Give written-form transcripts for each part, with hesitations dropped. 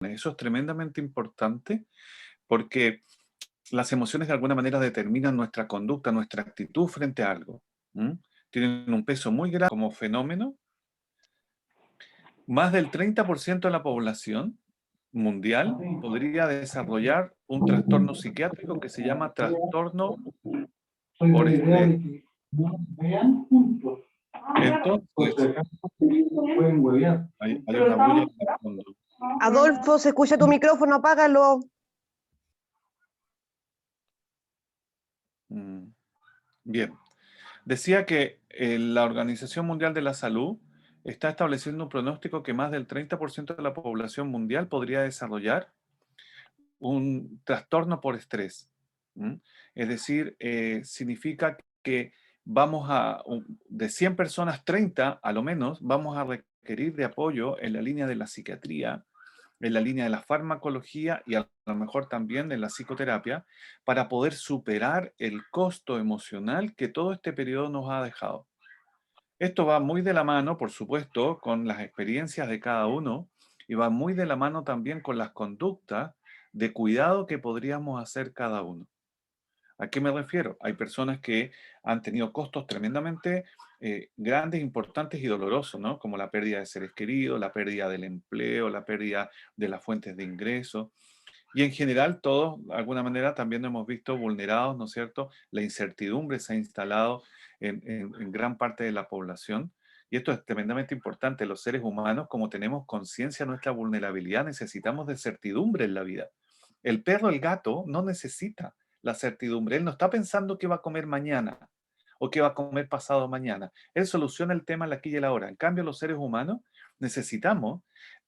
Eso es tremendamente importante porque las emociones de alguna manera determinan nuestra conducta, nuestra actitud frente a algo. ¿M? Tienen un peso muy grande como fenómeno. Más del 30% de la población mundial podría desarrollar un trastorno psiquiátrico que se llama trastorno por estrés. Entonces, hay una bulla en el fondo. Adolfo, se escucha tu micrófono, apágalo. Bien. Decía que la Organización Mundial de la Salud está estableciendo un pronóstico que más del 30% de la población mundial podría desarrollar un trastorno por estrés. ¿M? Es decir, significa que de 100 personas, 30 a lo menos, vamos a requerir de apoyo en la línea de la psiquiatría, en la línea de la farmacología y a lo mejor también en la psicoterapia para poder superar el costo emocional que todo este periodo nos ha dejado. Esto va muy de la mano, por supuesto, con las experiencias de cada uno y va muy de la mano también con las conductas de cuidado que podríamos hacer cada uno. ¿A qué me refiero? Hay personas que han tenido costos tremendamente grandes, importantes y dolorosos, ¿no? Como la pérdida de seres queridos, la pérdida del empleo, la pérdida de las fuentes de ingreso. Y en general todos, de alguna manera, también nos hemos visto vulnerados, ¿no es cierto? La incertidumbre se ha instalado en gran parte de la población. Y esto es tremendamente importante. Los seres humanos, como tenemos conciencia de nuestra vulnerabilidad, necesitamos de certidumbre en la vida. El perro, el gato, no necesita la certidumbre. Él no está pensando qué va a comer mañana o qué va a comer pasado mañana. Él soluciona el tema en la aquí y el ahora. En cambio, los seres humanos necesitamos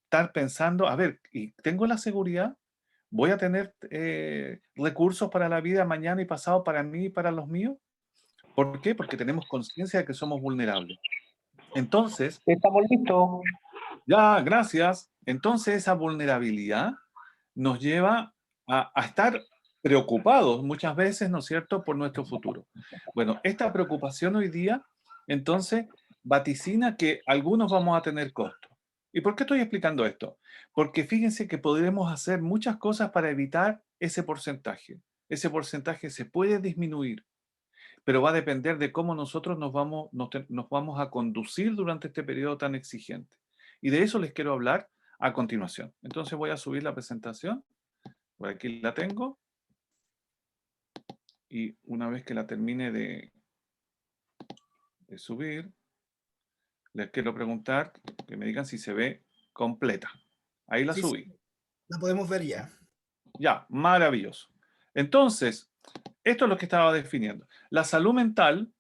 estar pensando, a ver, ¿y tengo la seguridad? ¿Voy a tener recursos para la vida mañana y pasado para mí y para los míos? ¿Por qué? Porque tenemos conciencia de que somos vulnerables. Entonces, Estamos listos. ya, gracias. Entonces esa vulnerabilidad nos lleva a estar preocupados muchas veces, ¿no es cierto?, por nuestro futuro. Bueno, esta preocupación hoy día, entonces, vaticina que algunos vamos a tener costos. ¿Y por qué estoy explicando esto? Porque fíjense que podremos hacer muchas cosas para evitar ese porcentaje. Ese porcentaje se puede disminuir, pero va a depender de cómo nosotros nos vamos a conducir durante este periodo tan exigente. Y de eso les quiero hablar a continuación. Entonces voy a subir la presentación. Por aquí la tengo. Y una vez que la termine de subir, les quiero preguntar que me digan si se ve completa. Ahí la Sí, subí. sí, la podemos ver ya. Ya, maravilloso. Entonces, esto es lo que estaba definiendo. La salud mental,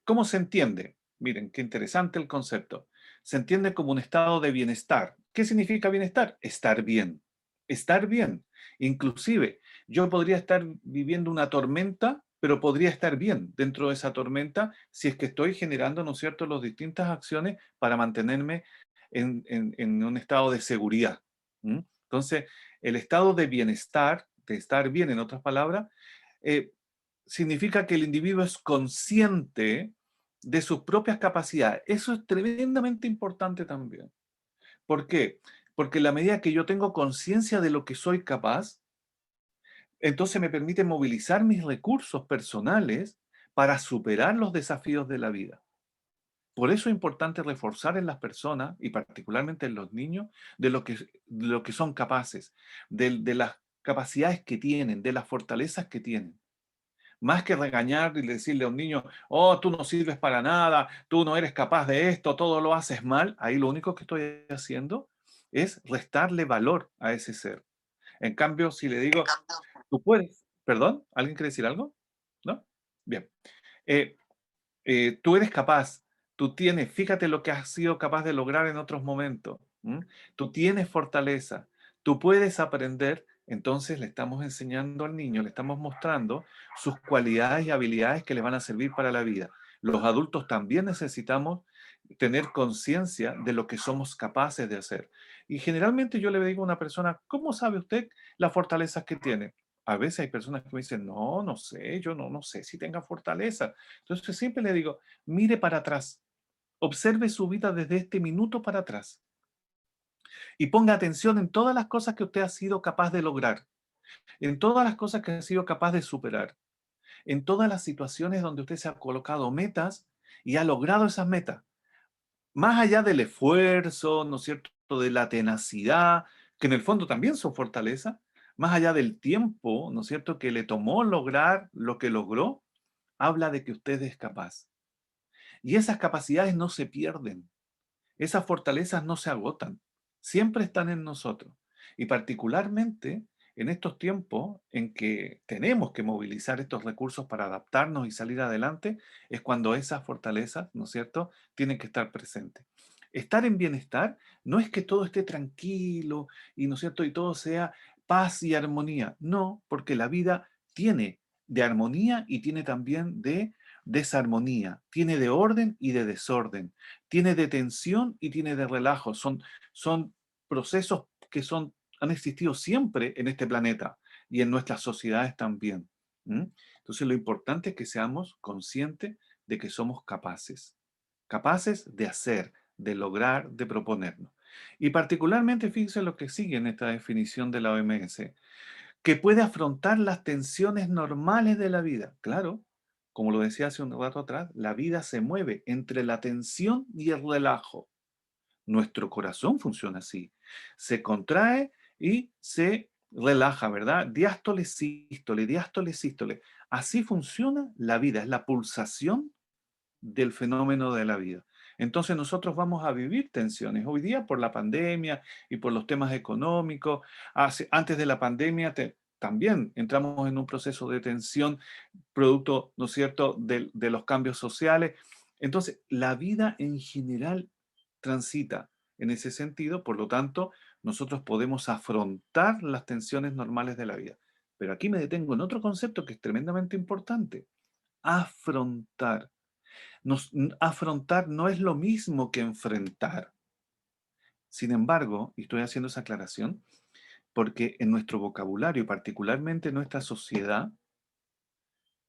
¿cómo se entiende? Miren, qué interesante el concepto. Se entiende como un estado de bienestar. ¿Qué significa bienestar? Estar bien. Estar bien. Inclusive, yo podría estar viviendo una tormenta, pero podría estar bien dentro de esa tormenta si es que estoy generando, ¿no es cierto?, las distintas acciones para mantenerme en un estado de seguridad. ¿Mm? Entonces, el estado de bienestar, de estar bien, en otras palabras, significa que el individuo es consciente de sus propias capacidades. Eso es tremendamente importante también. ¿Por qué? Porque en la medida que yo tengo conciencia de lo que soy capaz, entonces me permite movilizar mis recursos personales para superar los desafíos de la vida. Por eso es importante reforzar en las personas, y particularmente en los niños, de lo que son capaces, de las capacidades que tienen, de las fortalezas que tienen. Más que regañar y decirle a un niño, oh, tú no sirves para nada, tú no eres capaz de esto, todo lo haces mal, ahí lo único que estoy haciendo es restarle valor a ese ser. En cambio, si le digo, tú puedes, perdón, ¿alguien quiere decir algo? ¿No? Bien. Eh, tú eres capaz, tú tienes, fíjate lo que has sido capaz de lograr en otros momentos. ¿M? Tú tienes fortaleza, tú puedes aprender. Entonces le estamos enseñando al niño, le estamos mostrando sus cualidades y habilidades que le van a servir para la vida. Los adultos también necesitamos tener conciencia de lo que somos capaces de hacer. Y generalmente yo le digo a una persona, ¿cómo sabe usted las fortalezas que tiene? A veces hay personas que me dicen, no, no sé, yo no sé si tenga fortaleza. Entonces siempre le digo, mire para atrás, observe su vida desde este minuto para atrás. Y ponga atención en todas las cosas que usted ha sido capaz de lograr, en todas las cosas que ha sido capaz de superar, en todas las situaciones donde usted se ha colocado metas y ha logrado esas metas. Más allá del esfuerzo, ¿no es cierto?, de la tenacidad, que en el fondo también son fortalezas, más allá del tiempo, ¿no es cierto?, que le tomó lograr lo que logró, habla de que usted es capaz. Y esas capacidades no se pierden, esas fortalezas no se agotan, siempre están en nosotros. Y particularmente en estos tiempos en que tenemos que movilizar estos recursos para adaptarnos y salir adelante, es cuando esas fortalezas, ¿no es cierto?, tienen que estar presentes. Estar en bienestar no es que todo esté tranquilo y, ¿no es cierto?, y todo sea paz y armonía. No, porque la vida tiene de armonía y tiene también de desarmonía, tiene de orden y de desorden, tiene de tensión y tiene de relajo. Son procesos que han existido siempre en este planeta y en nuestras sociedades también. ¿Mm? Entonces lo importante es que seamos conscientes de que somos capaces de hacer, de lograr, de proponernos. Y particularmente, fíjense lo que sigue en esta definición de la OMS, que puede afrontar las tensiones normales de la vida. Claro, como lo decía hace un rato atrás, la vida se mueve entre la tensión y el relajo. Nuestro corazón funciona así. Se contrae y se relaja, ¿verdad? Diástole, sístole, diástole, sístole. Así funciona la vida, es la pulsación del fenómeno de la vida. Entonces nosotros vamos a vivir tensiones. Hoy día por la pandemia y por los temas económicos, antes de la pandemia también entramos en un proceso de tensión producto, ¿no es cierto?, de los cambios sociales. Entonces, la vida en general transita en ese sentido, por lo tanto, nosotros podemos afrontar las tensiones normales de la vida. Pero aquí me detengo en otro concepto que es tremendamente importante. Afrontar. Afrontar no es lo mismo que enfrentar. Sin embargo, y estoy haciendo esa aclaración, porque en nuestro vocabulario, y particularmente en nuestra sociedad,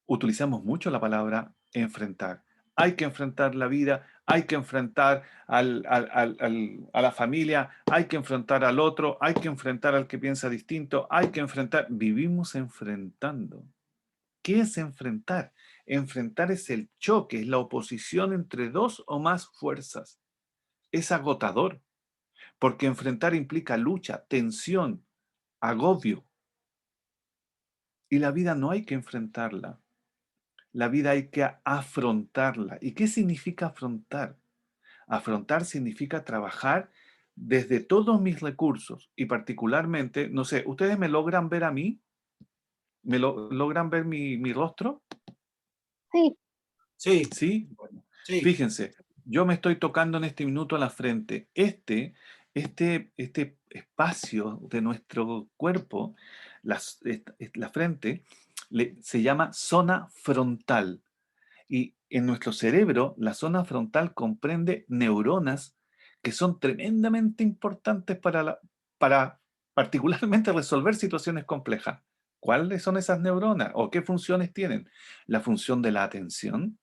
utilizamos mucho la palabra enfrentar. Hay que enfrentar la vida, hay que enfrentar a la familia, hay que enfrentar al otro, hay que enfrentar al que piensa distinto, hay que enfrentar. Vivimos enfrentando. ¿Qué es enfrentar? Enfrentar es el choque, es la oposición entre dos o más fuerzas. Es agotador, porque enfrentar implica lucha, tensión, agobio. Y la vida no hay que enfrentarla. La vida hay que afrontarla. ¿Y qué significa afrontar? Afrontar significa trabajar desde todos mis recursos y particularmente, no sé, ¿ustedes me logran ver a mí? ¿Me logran ver mi rostro? Sí, Sí, ¿Sí? Bueno, sí. fíjense, yo me estoy tocando en este minuto la frente. Este espacio de nuestro cuerpo, la frente, se llama zona frontal. Y en nuestro cerebro, la zona frontal comprende neuronas que son tremendamente importantes para particularmente resolver situaciones complejas. ¿Cuáles son esas neuronas o qué funciones tienen? La función de la atención,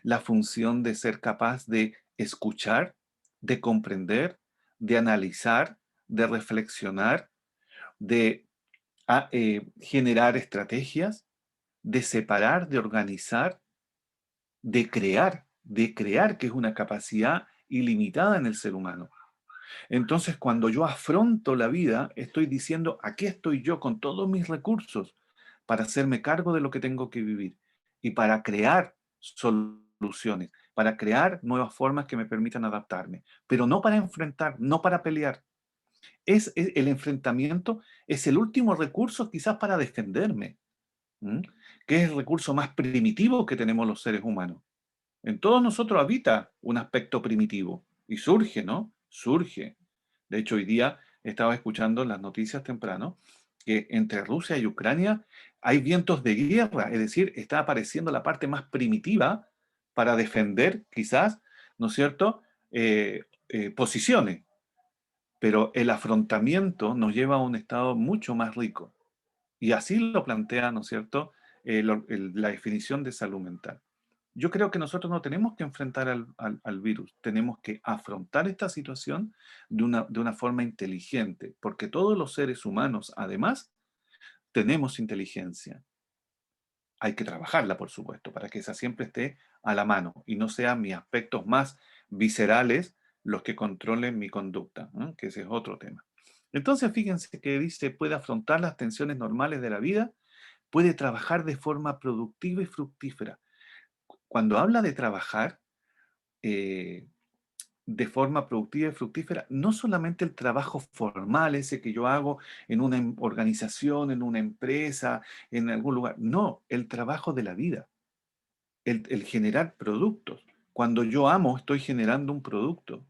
la función de ser capaz de escuchar, de comprender, de analizar, de reflexionar, de generar estrategias, de separar, de organizar, de crear, que es una capacidad ilimitada en el ser humano. Entonces, cuando yo afronto la vida, estoy diciendo, aquí estoy yo con todos mis recursos para hacerme cargo de lo que tengo que vivir y para crear soluciones, para crear nuevas formas que me permitan adaptarme, pero no para enfrentar, no para pelear. El enfrentamiento es el último recurso quizás para defenderme, ¿m? Que es el recurso más primitivo que tenemos los seres humanos. En todos nosotros habita un aspecto primitivo y surge, ¿no? Surge. De hecho, hoy día estaba escuchando en las noticias temprano que entre Rusia y Ucrania hay vientos de guerra, es decir, está apareciendo la parte más primitiva para defender, quizás, ¿no es cierto?, posiciones. Pero el afrontamiento nos lleva a un estado mucho más rico. Y así lo plantea, ¿no es cierto?, la definición de salud mental. Yo creo que nosotros no tenemos que enfrentar al virus, tenemos que afrontar esta situación de una forma inteligente, porque todos los seres humanos, además, tenemos inteligencia. Hay que trabajarla, por supuesto, para que esa siempre esté a la mano y no sean mis aspectos más viscerales los que controlen mi conducta, ¿no? Que ese es otro tema. Entonces, fíjense que dice, puede afrontar las tensiones normales de la vida, puede trabajar de forma productiva y fructífera. Cuando habla de trabajar, eh, de forma productiva y fructífera, no solamente el trabajo formal, ese que yo hago en una organización, en una empresa, en algún lugar, no, el trabajo de la vida, el generar productos. Cuando yo amo, estoy generando un producto.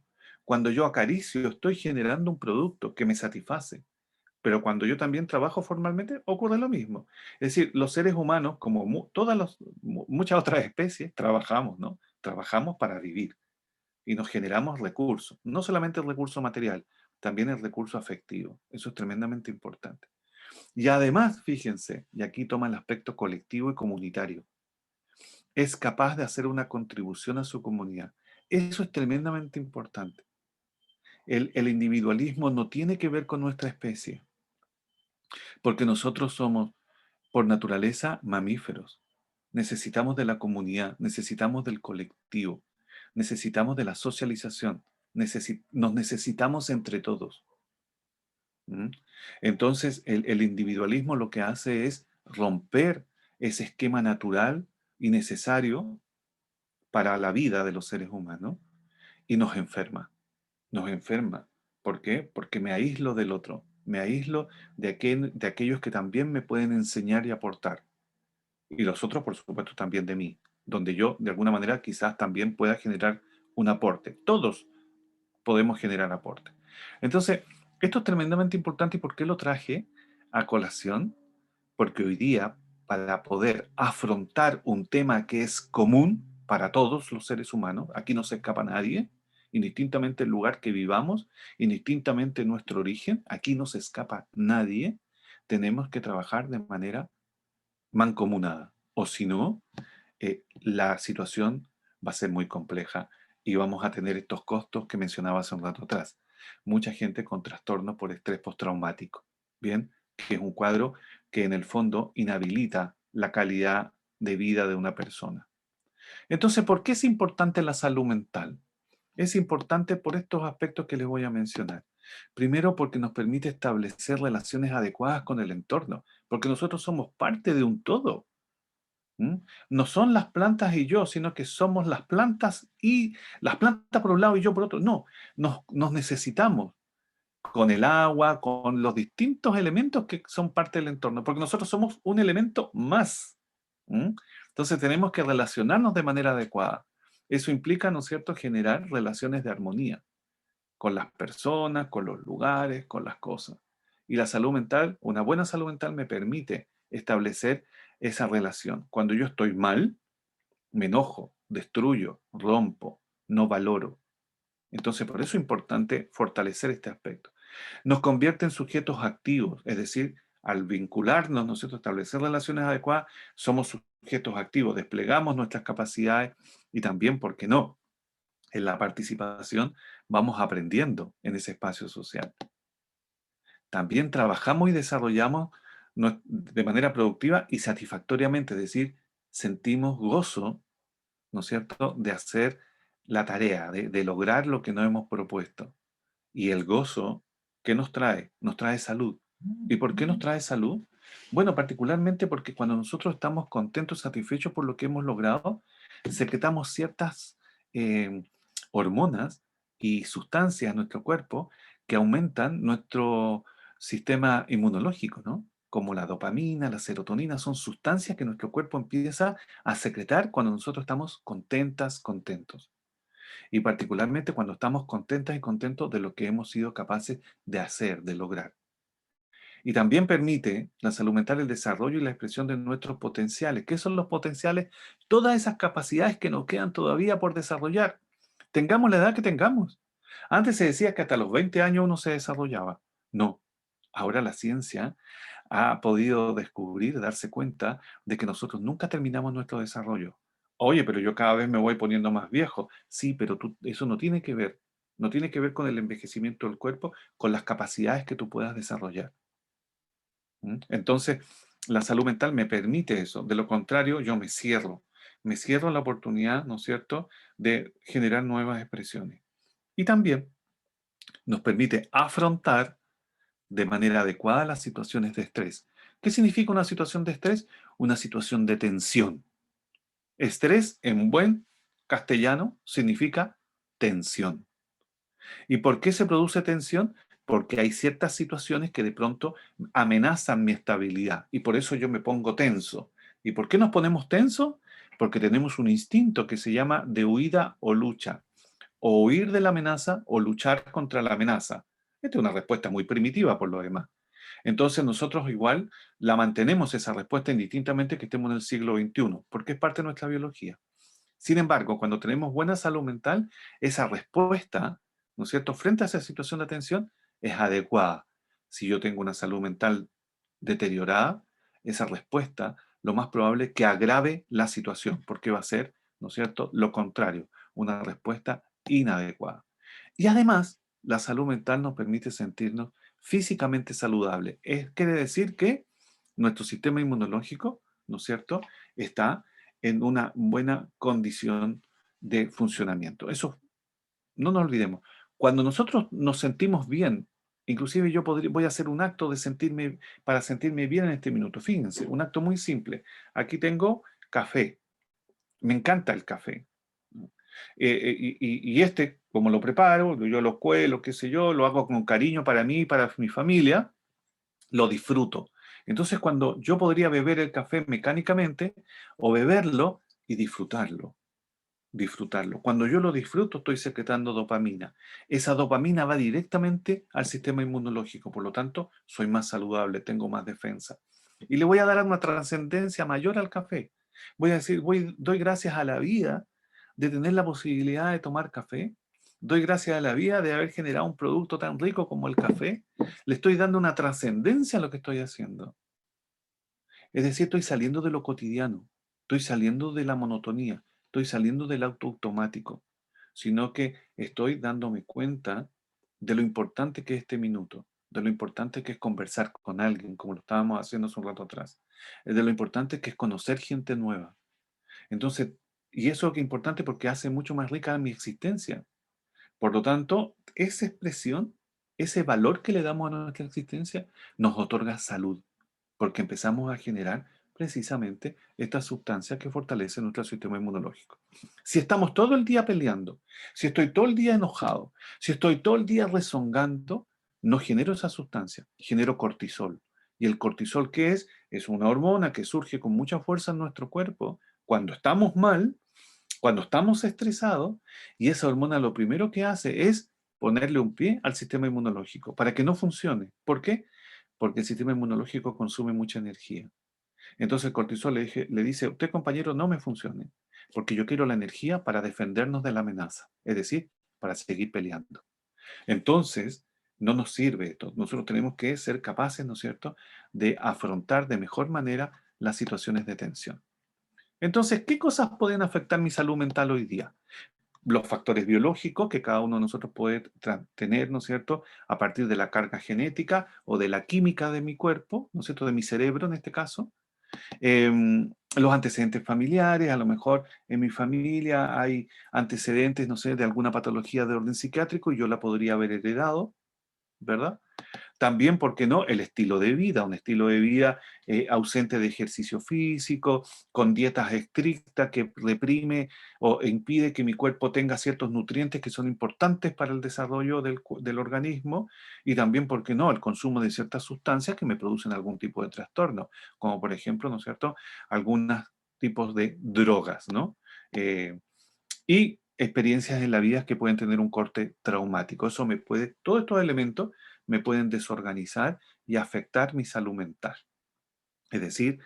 Cuando yo acaricio, estoy generando un producto que me satisface. Pero cuando yo también trabajo formalmente, ocurre lo mismo. Es decir, los seres humanos, como muchas otras especies, trabajamos, ¿no? Trabajamos para vivir y nos generamos recursos, no solamente el recurso material, también el recurso afectivo. Eso es tremendamente importante. Y además, fíjense, y aquí toma el aspecto colectivo y comunitario, es capaz de hacer una contribución a su comunidad. Eso es tremendamente importante. El individualismo no tiene que ver con nuestra especie, porque nosotros somos, por naturaleza, mamíferos. Necesitamos de la comunidad, necesitamos del colectivo, necesitamos de la socialización, nos necesitamos entre todos. ¿Mm? Entonces, el individualismo lo que hace es romper ese esquema natural y necesario para la vida de los seres humanos y nos enferma. Nos enferma. ¿Por qué? Porque me aíslo del otro, me aíslo de aquellos que también me pueden enseñar y aportar. Y los otros, por supuesto, también de mí, donde yo, de alguna manera, quizás también pueda generar un aporte. Todos podemos generar aporte. Entonces, esto es tremendamente importante. ¿Y por qué lo traje a colación? Porque hoy día, para poder afrontar un tema que es común para todos los seres humanos, aquí no se escapa nadie, indistintamente el lugar que vivamos, indistintamente nuestro origen, aquí no se escapa nadie, tenemos que trabajar de manera mancomunada. O si no, la situación va a ser muy compleja y vamos a tener estos costos que mencionaba hace un rato atrás. Mucha gente con trastorno por estrés postraumático, ¿bien? Que es un cuadro que en el fondo inhabilita la calidad de vida de una persona. Entonces, ¿por qué es importante la salud mental? Es importante por estos aspectos que les voy a mencionar. Primero, porque nos permite establecer relaciones adecuadas con el entorno, porque nosotros somos parte de un todo. ¿Mm? No son las plantas y yo, sino que somos las plantas y las plantas por un lado y yo por otro. No, nos necesitamos con el agua, con los distintos elementos que son parte del entorno, porque nosotros somos un elemento más. ¿Mm? Entonces tenemos que relacionarnos de manera adecuada. Eso implica, ¿no es cierto?, generar relaciones de armonía con las personas, con los lugares, con las cosas. Y la salud mental, una buena salud mental me permite establecer esa relación. Cuando yo estoy mal, me enojo, destruyo, rompo, no valoro. Entonces, por eso es importante fortalecer este aspecto. Nos convierte en sujetos activos, es decir, al vincularnos, ¿no es cierto?, establecer relaciones adecuadas, somos sujetos activos, desplegamos nuestras capacidades y también, ¿por qué no?, en la participación vamos aprendiendo en ese espacio social. También trabajamos y desarrollamos de manera productiva y satisfactoriamente, es decir, sentimos gozo, ¿no es cierto?, de hacer la tarea, de lograr lo que nos hemos propuesto. Y el gozo, ¿qué nos trae? Nos trae salud. ¿Y por qué nos trae salud? Bueno, particularmente porque cuando nosotros estamos contentos, satisfechos por lo que hemos logrado, secretamos ciertas eh, hormonas y sustancias en nuestro cuerpo que aumentan nuestro sistema inmunológico, ¿no? Como la dopamina, la serotonina, son sustancias que nuestro cuerpo empieza a secretar cuando nosotros estamos contentas, contentos. Y particularmente cuando estamos contentas y contentos de lo que hemos sido capaces de hacer, de lograr. Y también permite la salud mental el desarrollo y la expresión de nuestros potenciales. ¿Qué son los potenciales? Todas esas capacidades que nos quedan todavía por desarrollar. Tengamos la edad que tengamos. Antes se decía que hasta los 20 años uno se desarrollaba. No. Ahora la ciencia ha podido descubrir, darse cuenta de que nosotros nunca terminamos nuestro desarrollo. Oye, pero yo cada vez me voy poniendo más viejo. Sí, pero eso no tiene que ver. No tiene que ver con el envejecimiento del cuerpo, con las capacidades que tú puedas desarrollar. ¿Mm? Entonces, la salud mental me permite eso. De lo contrario, yo me cierro. Me cierro a la oportunidad, ¿no es cierto?, de generar nuevas expresiones. Y también nos permite afrontar de manera adecuada las situaciones de estrés. ¿Qué significa una situación de estrés? Una situación de tensión. Estrés, en buen castellano, significa tensión. ¿Y por qué se produce tensión? Porque hay ciertas situaciones que de pronto amenazan mi estabilidad y por eso yo me pongo tenso. ¿Y por qué nos ponemos tensos? Porque tenemos un instinto que se llama de huida o lucha, o huir de la amenaza o luchar contra la amenaza. Esta es una respuesta muy primitiva por lo demás. Entonces nosotros igual la mantenemos esa respuesta indistintamente que estemos en el siglo XXI, porque es parte de nuestra biología. Sin embargo, cuando tenemos buena salud mental, esa respuesta, ¿no es cierto?, frente a esa situación de tensión, es adecuada. Si yo tengo una salud mental deteriorada, esa respuesta, lo más probable es que agrave la situación, porque va a ser, ¿no es cierto?, lo contrario, una respuesta inadecuada. Y además, la salud mental nos permite sentirnos físicamente saludables. Quiere decir que nuestro sistema inmunológico, ¿no es cierto?, está en una buena condición de funcionamiento. Eso no nos olvidemos. Cuando nosotros nos sentimos bien, inclusive voy a hacer un acto de para sentirme bien en este minuto. Fíjense, un acto muy simple. Aquí tengo café. Me encanta el café. Y este, como lo preparo, yo lo cuelo, qué sé yo, lo hago con cariño para mí y para mi familia, lo disfruto. Entonces, cuando yo podría beber el café mecánicamente o beberlo y disfrutarlo, disfrutarlo. Cuando yo lo disfruto, estoy secretando dopamina. Esa dopamina va directamente al sistema inmunológico, por lo tanto, soy más saludable, tengo más defensa. Y le voy a dar una trascendencia mayor al café. Voy a decir, doy gracias a la vida de tener la posibilidad de tomar café. Doy gracias a la vida de haber generado un producto tan rico como el café. Le estoy dando una trascendencia a lo que estoy haciendo. Es decir, estoy saliendo de lo cotidiano, estoy saliendo de la monotonía, estoy saliendo del auto automático, sino que estoy dándome cuenta de lo importante que es este minuto, de lo importante que es conversar con alguien, como lo estábamos haciendo hace un rato atrás, de lo importante que es conocer gente nueva. Entonces, y eso es importante porque hace mucho más rica mi existencia. Por lo tanto, esa expresión, ese valor que le damos a nuestra existencia, nos otorga salud porque empezamos a generar precisamente esta sustancia que fortalece nuestro sistema inmunológico. Si estamos todo el día peleando, si estoy todo el día enojado, si estoy todo el día rezongando, no genero esa sustancia, genero cortisol. ¿Y el cortisol qué es? Es una hormona que surge con mucha fuerza en nuestro cuerpo cuando estamos mal, cuando estamos estresados, y esa hormona lo primero que hace es ponerle un pie al sistema inmunológico para que no funcione. ¿Por qué? Porque el sistema inmunológico consume mucha energía. Entonces el cortisol le dice, usted compañero no me funcione, porque yo quiero la energía para defendernos de la amenaza, es decir, para seguir peleando. Entonces, no nos sirve esto. Nosotros tenemos que ser capaces, ¿no es cierto?, de afrontar de mejor manera las situaciones de tensión. Entonces, ¿qué cosas pueden afectar mi salud mental hoy día? Los factores biológicos que cada uno de nosotros puede tener, ¿no es cierto?, a partir de la carga genética o de la química de mi cuerpo, ¿no es cierto?, de mi cerebro en este caso. Los antecedentes familiares, a lo mejor en mi familia hay antecedentes, no sé, de alguna patología de orden psiquiátrico y yo la podría haber heredado, ¿verdad? También, ¿por qué no? El estilo de vida, un estilo de vida ausente de ejercicio físico, con dietas estrictas que reprime o impide que mi cuerpo tenga ciertos nutrientes que son importantes para el desarrollo del organismo, y también, ¿por qué no? El consumo de ciertas sustancias que me producen algún tipo de trastorno, como por ejemplo, ¿no es cierto?, algunos tipos de drogas, ¿no? Eh, y experiencias en la vida que pueden tener un corte traumático. Todos estos elementos me pueden desorganizar y afectar mi salud mental. Es decir,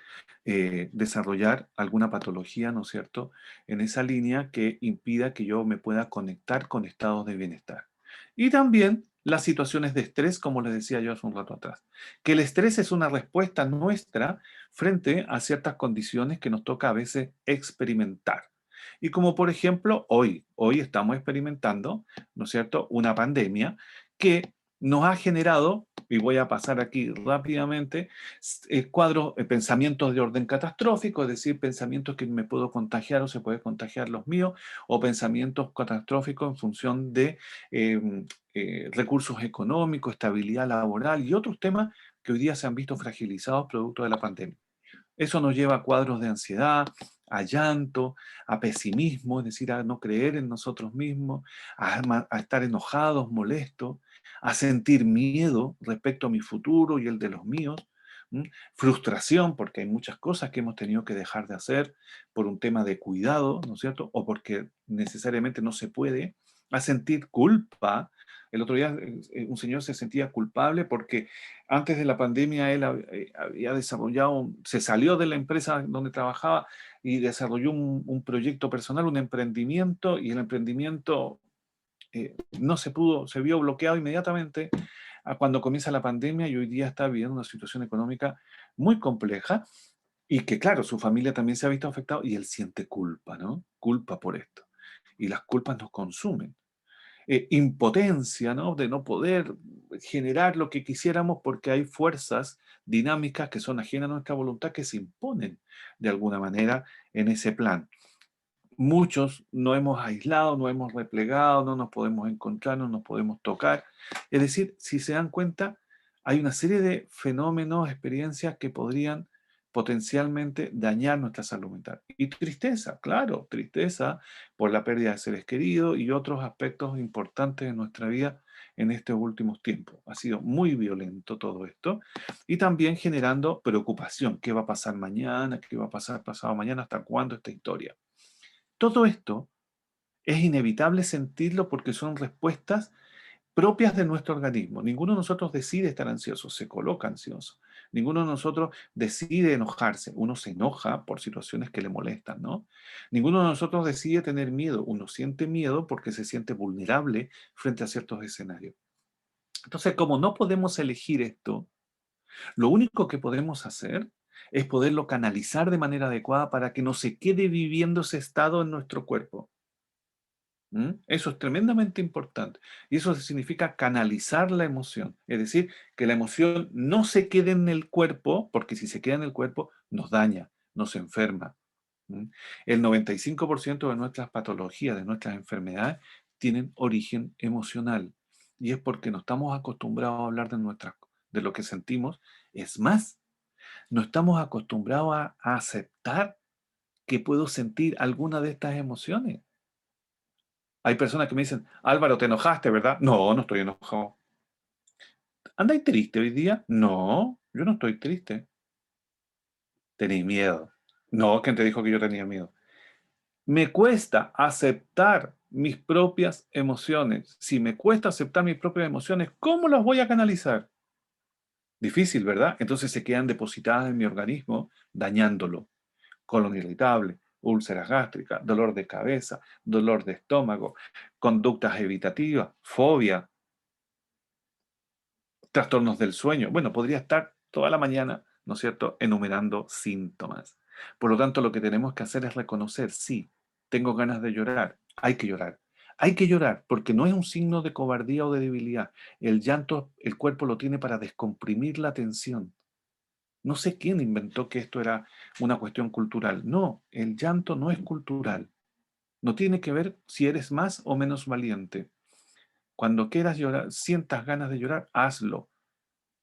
desarrollar alguna patología, ¿no es cierto?, en esa línea que impida que yo me pueda conectar con estados de bienestar. Y también las situaciones de estrés, como les decía yo hace un rato atrás, que el estrés es una respuesta nuestra frente a ciertas condiciones que nos toca a veces experimentar. Y como por ejemplo, hoy estamos experimentando, ¿no es cierto?, una pandemia que nos ha generado, y voy a pasar aquí rápidamente, cuadros, pensamientos de orden catastrófico, es decir, pensamientos que me puedo contagiar o se puede contagiar los míos, o pensamientos catastróficos en función de recursos económicos, estabilidad laboral y otros temas que hoy día se han visto fragilizados producto de la pandemia. Eso nos lleva a cuadros de ansiedad, a llanto, a pesimismo, es decir, a no creer en nosotros mismos, a estar enojados, molestos, a sentir miedo respecto a mi futuro y el de los míos, ¿m? Frustración, porque hay muchas cosas que hemos tenido que dejar de hacer por un tema de cuidado, ¿no es cierto? O porque necesariamente no se puede, a sentir culpa. El otro día un señor se sentía culpable porque antes de la pandemia él había desarrollado, se salió de la empresa donde trabajaba y desarrolló un proyecto personal, un emprendimiento, y el emprendimiento no se pudo, se vio bloqueado inmediatamente a cuando comienza la pandemia, y hoy día está viviendo una situación económica muy compleja y que, claro, su familia también se ha visto afectada y él siente culpa, ¿no? Culpa por esto. Y las culpas nos consumen. Impotencia, ¿no? De no poder generar lo que quisiéramos porque hay fuerzas dinámicas que son ajenas a nuestra voluntad que se imponen de alguna manera en ese plan. Muchos no hemos aislado, no hemos replegado, no nos podemos encontrar, no nos podemos tocar. Es decir, si se dan cuenta, hay una serie de fenómenos, experiencias que podrían potencialmente dañar nuestra salud mental. Y tristeza, claro, tristeza por la pérdida de seres queridos y otros aspectos importantes de nuestra vida en estos últimos tiempos. Ha sido muy violento todo esto y también generando preocupación. ¿Qué va a pasar mañana? ¿Qué va a pasar pasado mañana? ¿Hasta cuándo esta historia? Todo esto es inevitable sentirlo porque son respuestas propias de nuestro organismo. Ninguno de nosotros decide estar ansioso, se coloca ansioso. Ninguno de nosotros decide enojarse. Uno se enoja por situaciones que le molestan, ¿no? Ninguno de nosotros decide tener miedo. Uno siente miedo porque se siente vulnerable frente a ciertos escenarios. Entonces, como no podemos elegir esto, lo único que podemos hacer es poderlo canalizar de manera adecuada para que no se quede viviendo ese estado en nuestro cuerpo. ¿Mm? Eso es tremendamente importante. Y eso significa canalizar la emoción. Es decir, que la emoción no se quede en el cuerpo, porque si se queda en el cuerpo nos daña, nos enferma. ¿Mm? El 95% de nuestras patologías, de nuestras enfermedades, tienen origen emocional. Y es porque no estamos acostumbrados a hablar de lo que sentimos. Es más, no estamos acostumbrados a aceptar que puedo sentir alguna de estas emociones. Hay personas que me dicen, Álvaro, te enojaste, ¿verdad? No, no estoy enojado. ¿Andáis triste hoy día? No, yo no estoy triste. ¿Tenéis miedo? No, ¿quién te dijo que yo tenía miedo? Me cuesta aceptar mis propias emociones. Si me cuesta aceptar mis propias emociones, ¿cómo las voy a canalizar? Difícil, ¿verdad? Entonces se quedan depositadas en mi organismo, dañándolo. Colon irritable, úlceras gástricas, dolor de cabeza, dolor de estómago, conductas evitativas, fobia, trastornos del sueño. Bueno, podría estar toda la mañana, ¿no es cierto?, enumerando síntomas. Por lo tanto, lo que tenemos que hacer es reconocer, sí, tengo ganas de llorar, hay que llorar. Hay que llorar porque no es un signo de cobardía o de debilidad. El llanto, el cuerpo lo tiene para descomprimir la tensión. No sé quién inventó que esto era una cuestión cultural. No, el llanto no es cultural. No tiene que ver si eres más o menos valiente. Cuando quieras llorar, sientas ganas de llorar, hazlo.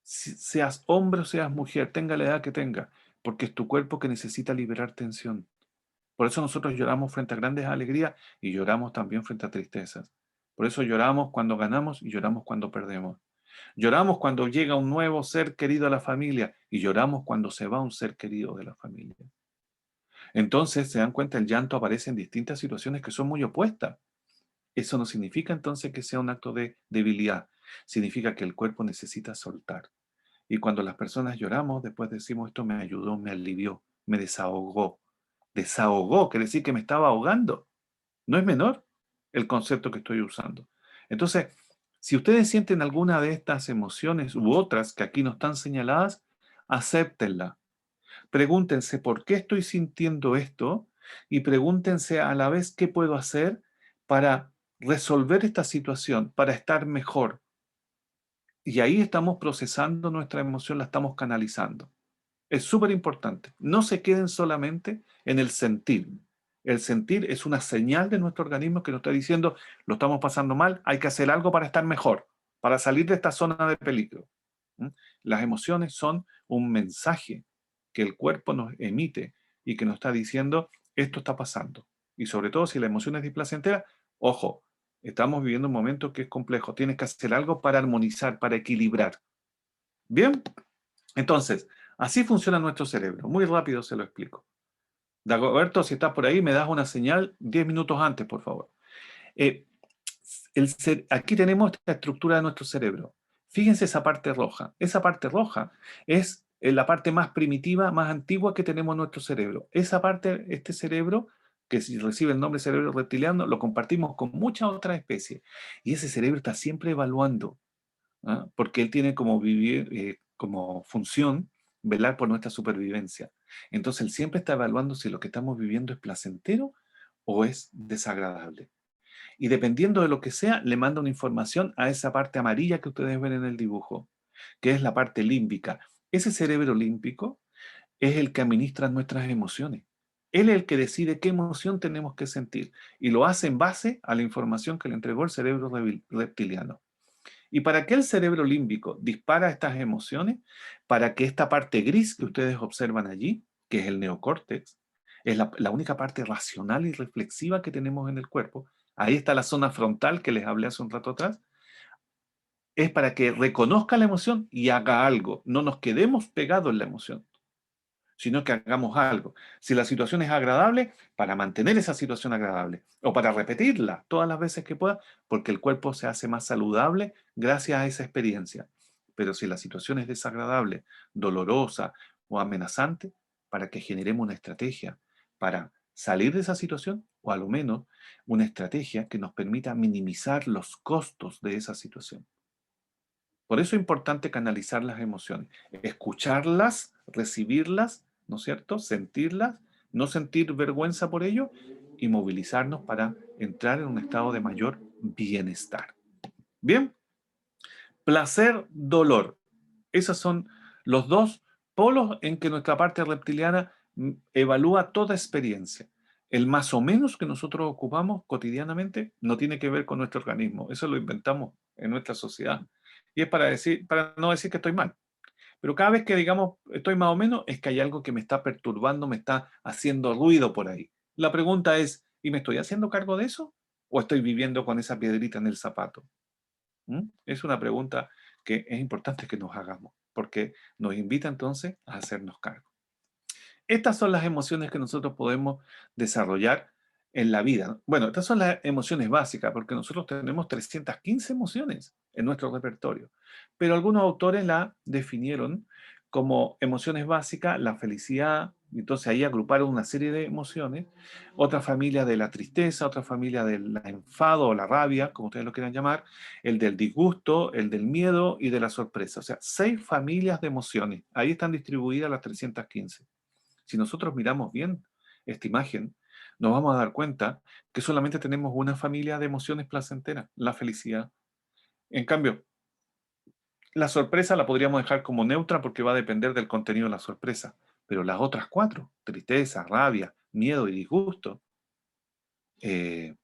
Seas hombre o seas mujer, tenga la edad que tenga, porque es tu cuerpo que necesita liberar tensión. Por eso nosotros lloramos frente a grandes alegrías y lloramos también frente a tristezas. Por eso lloramos cuando ganamos y lloramos cuando perdemos. Lloramos cuando llega un nuevo ser querido a la familia y lloramos cuando se va un ser querido de la familia. Entonces, se dan cuenta, el llanto aparece en distintas situaciones que son muy opuestas. Eso no significa entonces que sea un acto de debilidad. Significa que el cuerpo necesita soltar. Y cuando las personas lloramos, después decimos, esto me ayudó, me alivió, me desahogó. Desahogó, quiere decir que me estaba ahogando. No es menor el concepto que estoy usando. Entonces, si ustedes sienten alguna de estas emociones u otras que aquí no están señaladas, acéptenla. Pregúntense por qué estoy sintiendo esto y pregúntense a la vez qué puedo hacer para resolver esta situación, para estar mejor. Y ahí estamos procesando nuestra emoción, la estamos canalizando. Es súper importante. No se queden solamente en el sentir. El sentir es una señal de nuestro organismo que nos está diciendo, lo estamos pasando mal, hay que hacer algo para estar mejor, para salir de esta zona de peligro. ¿Mm? Las emociones son un mensaje que el cuerpo nos emite y que nos está diciendo, esto está pasando. Y sobre todo si la emoción es displacentera, ojo, estamos viviendo un momento que es complejo. Tienes que hacer algo para armonizar, para equilibrar. Bien, entonces, así funciona nuestro cerebro. Muy rápido se lo explico. Dagoberto, si estás por ahí, me das una señal 10 minutos antes, por favor. Eh, aquí tenemos esta estructura de nuestro cerebro. Fíjense esa parte roja. Esa parte roja es la parte más primitiva, más antigua que tenemos en nuestro cerebro. Esa parte, este cerebro, que si recibe el nombre cerebro reptiliano, lo compartimos con muchas otras especies. Y ese cerebro está siempre evaluando, ¿ah? Porque él tiene como vivir, como función velar por nuestra supervivencia. Entonces él siempre está evaluando si lo que estamos viviendo es placentero o es desagradable. Y dependiendo de lo que sea, le manda una información a esa parte amarilla que ustedes ven en el dibujo, que es la parte límbica. Ese cerebro límbico es el que administra nuestras emociones. Él es el que decide qué emoción tenemos que sentir y lo hace en base a la información que le entregó el cerebro reptiliano. ¿Y para qué el cerebro límbico dispara estas emociones? Para que esta parte gris que ustedes observan allí, que es el neocórtex, es la única parte racional y reflexiva que tenemos en el cuerpo. Ahí está la zona frontal que les hablé hace un rato atrás. Es para que reconozca la emoción y haga algo. No nos quedemos pegados en la emoción, sino que hagamos algo. Si la situación es agradable, para mantener esa situación agradable o para repetirla todas las veces que pueda, porque el cuerpo se hace más saludable gracias a esa experiencia. Pero si la situación es desagradable, dolorosa o amenazante, para que generemos una estrategia para salir de esa situación o a lo menos una estrategia que nos permita minimizar los costos de esa situación. Por eso es importante canalizar las emociones, escucharlas, recibirlas, ¿no es cierto? Sentirlas, no sentir vergüenza por ello y movilizarnos para entrar en un estado de mayor bienestar. Bien, placer, dolor. Esos son los dos polos en que nuestra parte reptiliana evalúa toda experiencia. El más o menos que nosotros ocupamos cotidianamente no tiene que ver con nuestro organismo. Eso lo inventamos en nuestra sociedad. Y es para no decir que estoy mal. Pero cada vez que digamos estoy más o menos, es que hay algo que me está perturbando, me está haciendo ruido por ahí. La pregunta es, ¿y me estoy haciendo cargo de eso? ¿O estoy viviendo con esa piedrita en el zapato? Es una pregunta que es importante que nos hagamos, porque nos invita entonces a hacernos cargo. Estas son las emociones que nosotros podemos desarrollar en la vida. Bueno, estas son las emociones básicas, porque nosotros tenemos 315 emociones en nuestro repertorio, pero algunos autores la definieron como emociones básicas, la felicidad, entonces ahí agruparon una serie de emociones, otra familia de la tristeza, otra familia del enfado o la rabia, como ustedes lo quieran llamar, el del disgusto, el del miedo y de la sorpresa. O sea, 6 familias de emociones. Ahí están distribuidas las 315. Si nosotros miramos bien esta imagen, nos vamos a dar cuenta que solamente tenemos una familia de emociones placenteras, la felicidad. En cambio, la sorpresa la podríamos dejar como neutra porque va a depender del contenido de la sorpresa. Pero las otras 4, tristeza, rabia, miedo y disgusto, eh,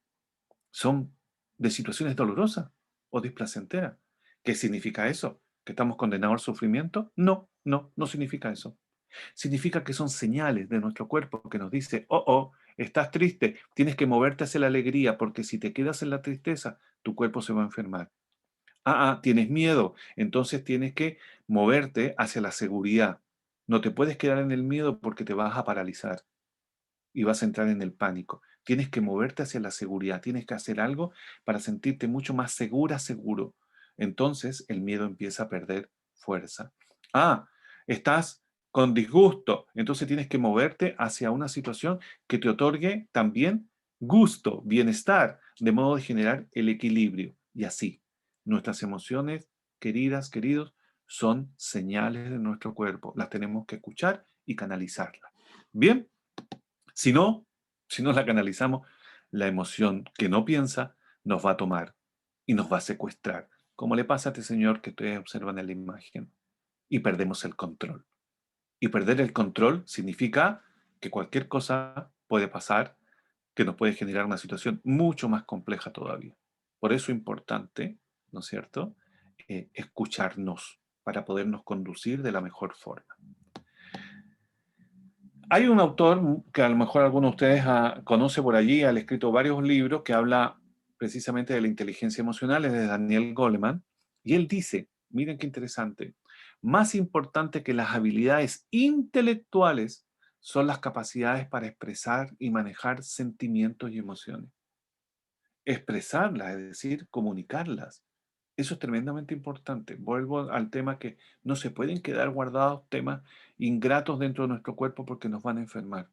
son de situaciones dolorosas o displacenteras. ¿Qué significa eso? ¿Que estamos condenados al sufrimiento? No, no, no significa eso. Significa que son señales de nuestro cuerpo que nos dice, oh, estás triste, tienes que moverte hacia la alegría, porque si te quedas en la tristeza, tu cuerpo se va a enfermar. Tienes miedo, entonces tienes que moverte hacia la seguridad. No te puedes quedar en el miedo porque te vas a paralizar y vas a entrar en el pánico. Tienes que moverte hacia la seguridad, tienes que hacer algo para sentirte mucho más segura, seguro. Entonces el miedo empieza a perder fuerza. Estás con disgusto, entonces tienes que moverte hacia una situación que te otorgue también gusto, bienestar, de modo de generar el equilibrio. Y así, nuestras emociones, queridas, queridos, son señales de nuestro cuerpo. Las tenemos que escuchar y canalizarlas. Bien. Si no, Si no la canalizamos, la emoción que no piensa nos va a tomar y nos va a secuestrar, como le pasa a este señor que ustedes observan en la imagen, y perdemos el control. Y perder el control significa que cualquier cosa puede pasar, que nos puede generar una situación mucho más compleja todavía. Por eso es importante, ¿no es cierto?, escucharnos para podernos conducir de la mejor forma. Hay un autor que a lo mejor alguno de ustedes conoce por allí, ha escrito varios libros que habla precisamente de la inteligencia emocional, es de Daniel Goleman, y él dice, miren qué interesante, más importante que las habilidades intelectuales son las capacidades para expresar y manejar sentimientos y emociones. Expresarlas, es decir, comunicarlas. Eso es tremendamente importante. Vuelvo al tema que no se pueden quedar guardados temas ingratos dentro de nuestro cuerpo porque nos van a enfermar.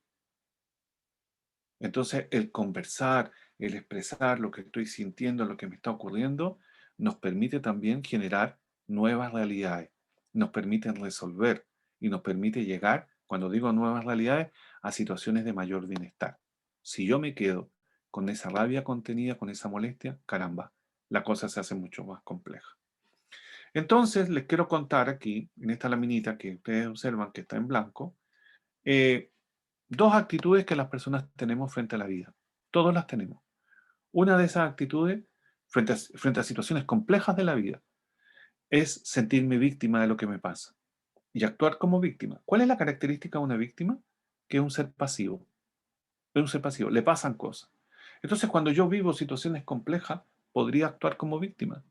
Entonces, el conversar, el expresar lo que estoy sintiendo, lo que me está ocurriendo, nos permite también generar nuevas realidades, nos permite resolver y nos permite llegar, cuando digo nuevas realidades, a situaciones de mayor bienestar. Si yo me quedo con esa rabia contenida, con esa molestia, caramba, la cosa se hace mucho más compleja. Entonces, les quiero contar aquí, en esta laminita que ustedes observan que está en blanco, eh, dos actitudes que las personas tenemos frente a la vida. Todos las tenemos. Una de esas actitudes, frente a situaciones complejas de la vida, es sentirme víctima de lo que me pasa y actuar como víctima. ¿Cuál es la característica de una víctima? Que es un ser pasivo. Es un ser pasivo. Le pasan cosas. Entonces, cuando yo vivo situaciones complejas, podría actuar como víctima.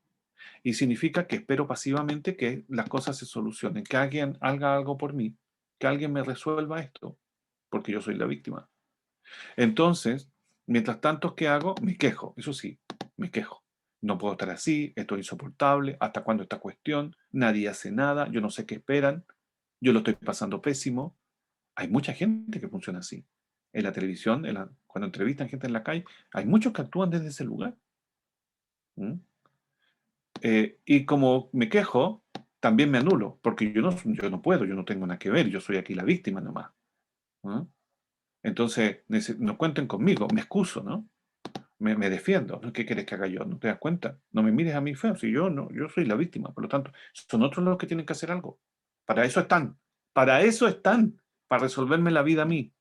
Y significa que espero pasivamente que las cosas se solucionen, que alguien haga algo por mí, que alguien me resuelva esto, porque yo soy la víctima. Entonces, mientras tanto, ¿qué hago? Me quejo, eso sí, me quejo. No puedo estar así, esto es insoportable, ¿hasta cuándo esta cuestión? Nadie hace nada, yo no sé qué esperan, yo lo estoy pasando pésimo. Hay mucha gente que funciona así. En la televisión, cuando entrevistan gente en la calle, hay muchos que actúan desde ese lugar. ¿Mm? Y como me quejo, también me anulo, porque yo no puedo, yo no tengo nada que ver, yo soy aquí la víctima nomás. ¿Mm? Entonces, no cuenten conmigo, me excuso, ¿no? Me defiendo. ¿No? ¿Qué quieres que haga yo? ¿No te das cuenta? No me mires a mí feo, si yo no, yo soy la víctima, por lo tanto, son otros los que tienen que hacer algo. Para eso están, para eso están, para resolverme la vida a mí.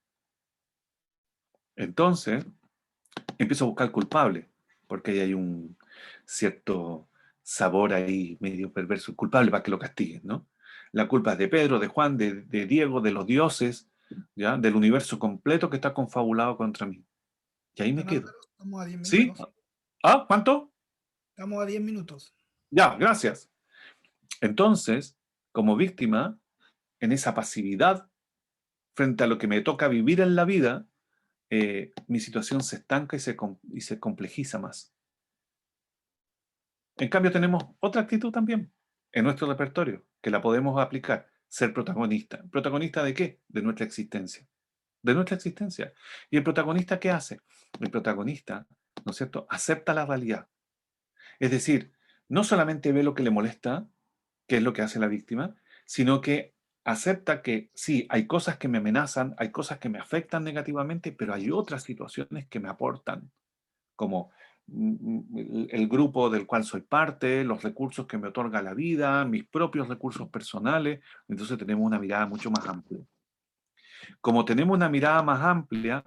Entonces, empiezo a buscar culpable, porque ahí hay un cierto sabor ahí medio perverso, culpable para que lo castiguen, ¿no? La culpa es de Pedro, de Juan, de Diego, de los dioses, ¿ya? Del universo completo que está confabulado contra mí. Y ahí me Don quedo. Álvaro, estamos a 10 ¿Sí? minutos. ¿Ah? ¿Cuánto? Estamos a 10 minutos. Ya, gracias. Entonces, como víctima, en esa pasividad frente a lo que me toca vivir en la vida, mi situación se estanca y se complejiza más. En cambio, tenemos otra actitud también en nuestro repertorio, que la podemos aplicar, ser protagonista. ¿Protagonista de qué? De nuestra existencia. De nuestra existencia. ¿Y el protagonista qué hace? El protagonista, ¿no es cierto?, acepta la realidad. Es decir, no solamente ve lo que le molesta, que es lo que hace la víctima, sino que acepta que sí, hay cosas que me amenazan, hay cosas que me afectan negativamente, pero hay otras situaciones que me aportan, como el grupo del cual soy parte, los recursos que me otorga la vida, mis propios recursos personales. Entonces tenemos una mirada mucho más amplia. Como tenemos una mirada más amplia,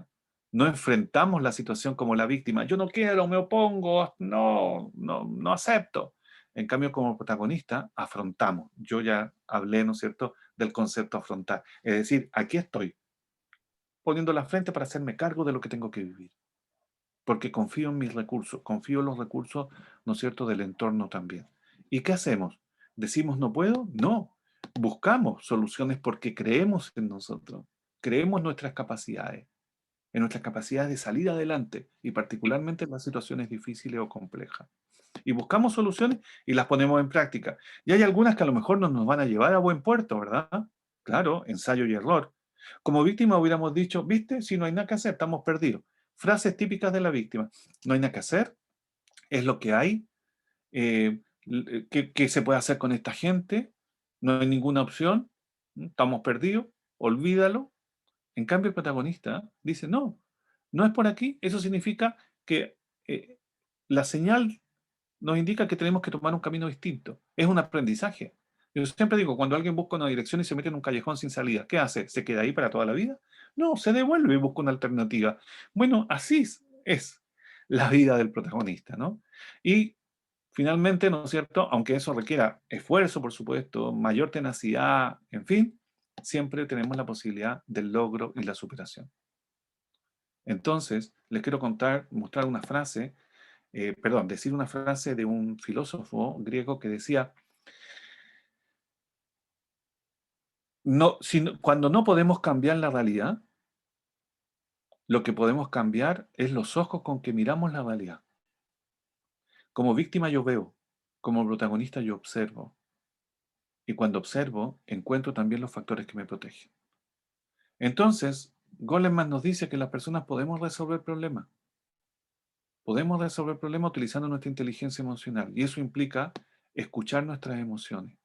no enfrentamos la situación como la víctima. Yo no quiero, me opongo, no acepto. En cambio, como protagonista, afrontamos. Yo ya hablé, ¿no es cierto?, del concepto afrontar. Es decir, aquí estoy, poniendo la frente para hacerme cargo de lo que tengo que vivir. Porque confío en mis recursos, confío en los recursos, ¿no es cierto?, del entorno también. ¿Y qué hacemos? ¿Decimos no puedo? No. Buscamos soluciones porque creemos en nosotros, creemos en nuestras capacidades de salir adelante y particularmente en las situaciones difíciles o complejas. Y buscamos soluciones y las ponemos en práctica. Y hay algunas que a lo mejor no nos van a llevar a buen puerto, ¿verdad? Claro, ensayo y error. Como víctima hubiéramos dicho, viste, si no hay nada que hacer, estamos perdidos. Frases típicas de la víctima. No hay nada que hacer, es lo que hay. ¿Qué se puede hacer con esta gente? No hay ninguna opción. Estamos perdidos, olvídalo. En cambio, el protagonista dice, no, no es por aquí, eso significa que la señal nos indica que tenemos que tomar un camino distinto. Es un aprendizaje. Yo siempre digo, cuando alguien busca una dirección y se mete en un callejón sin salida, ¿qué hace? ¿Se queda ahí para toda la vida? No, se devuelve y busca una alternativa. Bueno, así es la vida del protagonista, ¿no? Y finalmente, ¿no es cierto? Aunque eso requiera esfuerzo, por supuesto, mayor tenacidad, en fin, siempre tenemos la posibilidad del logro y la superación. Entonces, les quiero mostrar una frase, decir una frase de un filósofo griego que decía, cuando no podemos cambiar la realidad, lo que podemos cambiar es los ojos con que miramos la realidad. Como víctima yo veo, como protagonista yo observo. Y cuando observo, encuentro también los factores que me protegen. Entonces, Goleman nos dice que las personas podemos resolver problemas. Podemos resolver problemas utilizando nuestra inteligencia emocional. Y eso implica escuchar nuestras emociones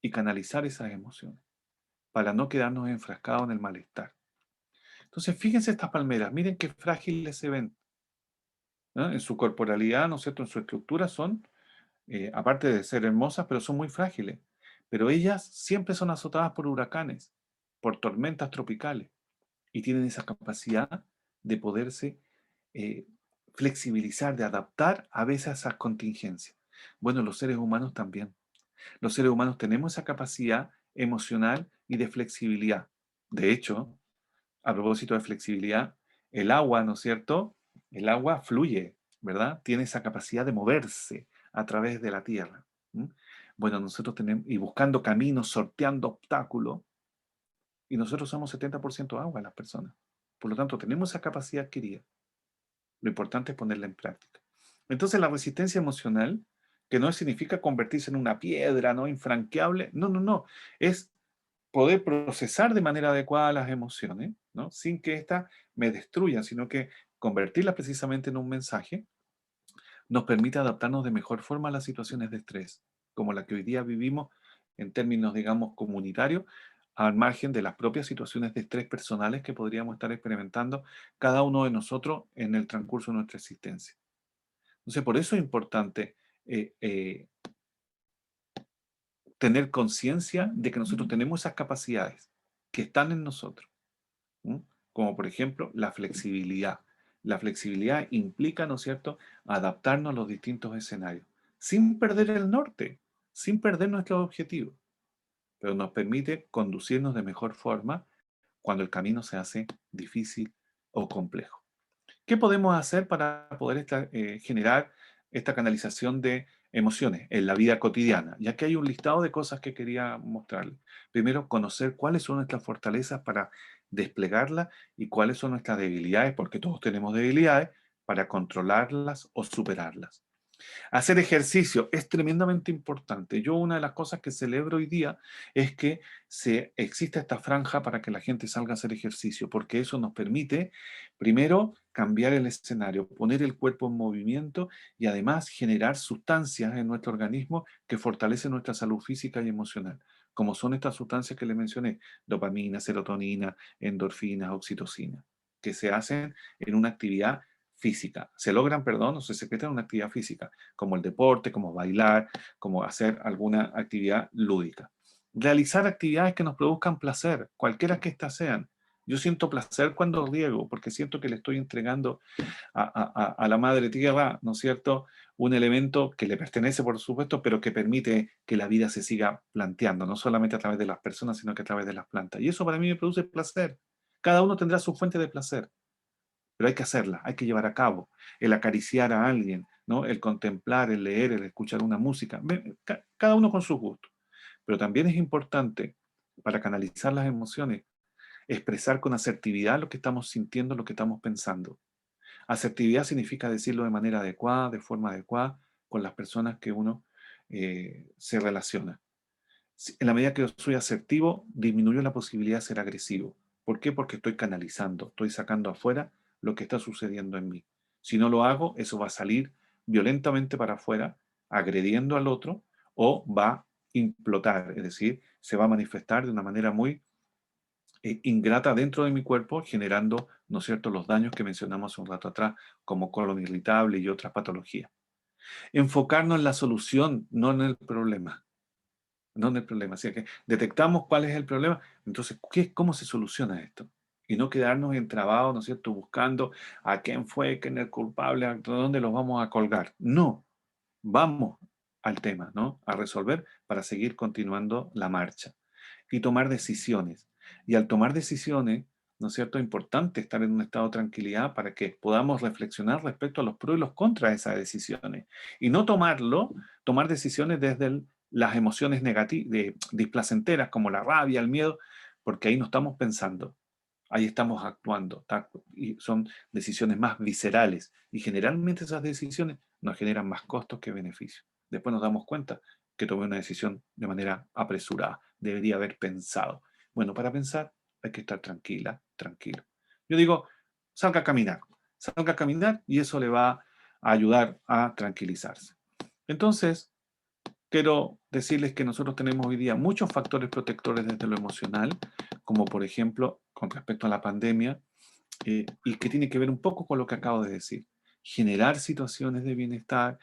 y canalizar esas emociones para no quedarnos enfrascados en el malestar. Entonces, fíjense estas palmeras, miren qué frágiles se ven, ¿no? En su corporalidad, ¿no es cierto? En su estructura son, aparte de ser hermosas, pero son muy frágiles. Pero ellas siempre son azotadas por huracanes, por tormentas tropicales, y tienen esa capacidad de poderse eh, flexibilizar, de adaptar a veces a esas contingencias. Bueno, los seres humanos también. Los seres humanos tenemos esa capacidad emocional y de flexibilidad. De hecho, a propósito de flexibilidad, el agua, ¿no es cierto? El agua fluye, ¿verdad? Tiene esa capacidad de moverse a través de la tierra. ¿Mm? Bueno, nosotros tenemos, y buscando caminos, sorteando obstáculos, y nosotros somos 70% agua las personas. Por lo tanto, tenemos esa capacidad adquirida. Lo importante es ponerla en práctica. Entonces, la resistencia emocional, que no significa convertirse en una piedra, ¿no? Infranqueable. No, no, no. Es poder procesar de manera adecuada las emociones, ¿no? Sin que éstas me destruyan, sino que convertirlas precisamente en un mensaje, nos permite adaptarnos de mejor forma a las situaciones de estrés, como la que hoy día vivimos en términos, digamos, comunitarios, al margen de las propias situaciones de estrés personales que podríamos estar experimentando cada uno de nosotros en el transcurso de nuestra existencia. Entonces, por eso es importante eh, eh, tener conciencia de que nosotros tenemos esas capacidades que están en nosotros. ¿Mm? Como por ejemplo la flexibilidad. La flexibilidad implica, ¿no es cierto?, adaptarnos a los distintos escenarios, sin perder el norte, sin perder nuestros objetivos, pero nos permite conducirnos de mejor forma cuando el camino se hace difícil o complejo. ¿Qué podemos hacer para poder generar esta canalización de emociones en la vida cotidiana? Ya que hay un listado de cosas que quería mostrarles. Primero, conocer cuáles son nuestras fortalezas para desplegarlas y cuáles son nuestras debilidades, porque todos tenemos debilidades, para controlarlas o superarlas. Hacer ejercicio es tremendamente importante. Yo una de las cosas que celebro hoy día es que existe esta franja para que la gente salga a hacer ejercicio, porque eso nos permite, primero, cambiar el escenario, poner el cuerpo en movimiento y además generar sustancias en nuestro organismo que fortalecen nuestra salud física y emocional, como son estas sustancias que le mencioné, dopamina, serotonina, endorfinas, oxitocina, que se hacen en una actividad física. Se logran, perdón, o se secretan en una actividad física, como el deporte, como bailar, como hacer alguna actividad lúdica. Realizar actividades que nos produzcan placer, cualquiera que éstas sean. Yo siento placer cuando riego, porque siento que le estoy entregando a la madre tierra, ¿no es cierto?, un elemento que le pertenece, por supuesto, pero que permite que la vida se siga planteando, no solamente a través de las personas, sino que a través de las plantas. Y eso para mí me produce placer. Cada uno tendrá su fuente de placer, pero hay que hacerla, hay que llevar a cabo. El acariciar a alguien, ¿no? El contemplar, el leer, el escuchar una música. Cada uno con sus gustos. Pero también es importante, para canalizar las emociones, expresar con asertividad lo que estamos sintiendo, lo que estamos pensando. Asertividad significa decirlo de manera adecuada, de forma adecuada, con las personas que uno se relaciona. En la medida que yo soy asertivo, disminuyo la posibilidad de ser agresivo. ¿Por qué? Porque estoy canalizando, estoy sacando afuera lo que está sucediendo en mí. Si no lo hago, eso va a salir violentamente para afuera, agrediendo al otro, o va a implotar, es decir, se va a manifestar de una manera muy ingrata dentro de mi cuerpo, generando, ¿no es cierto?, los daños que mencionamos hace un rato atrás, como colon irritable y otras patologías. Enfocarnos en la solución, no en el problema. No en el problema. Así que detectamos cuál es el problema, entonces, ¿cómo se soluciona esto? Y no quedarnos entrabados, ¿no es cierto?, buscando a quién fue, quién es el culpable, a dónde los vamos a colgar. No, vamos al tema, ¿no? A resolver para seguir continuando la marcha y tomar decisiones. Y al tomar decisiones, ¿no es cierto?, es importante estar en un estado de tranquilidad para que podamos reflexionar respecto a los pros y los contras de esas decisiones. Y no tomar decisiones desde las emociones negativas, displacenteras, como la rabia, el miedo, porque ahí no estamos pensando, ahí estamos actuando. Y son decisiones más viscerales. Y generalmente esas decisiones nos generan más costos que beneficios. Después nos damos cuenta que tomé una decisión de manera apresurada. Debería haber pensado. Bueno, para pensar hay que estar tranquila, tranquilo. Yo digo, salga a caminar y eso le va a ayudar a tranquilizarse. Entonces, quiero decirles que nosotros tenemos hoy día muchos factores protectores desde lo emocional, como por ejemplo, con respecto a la pandemia, y que tiene que ver un poco con lo que acabo de decir. Generar situaciones de bienestar,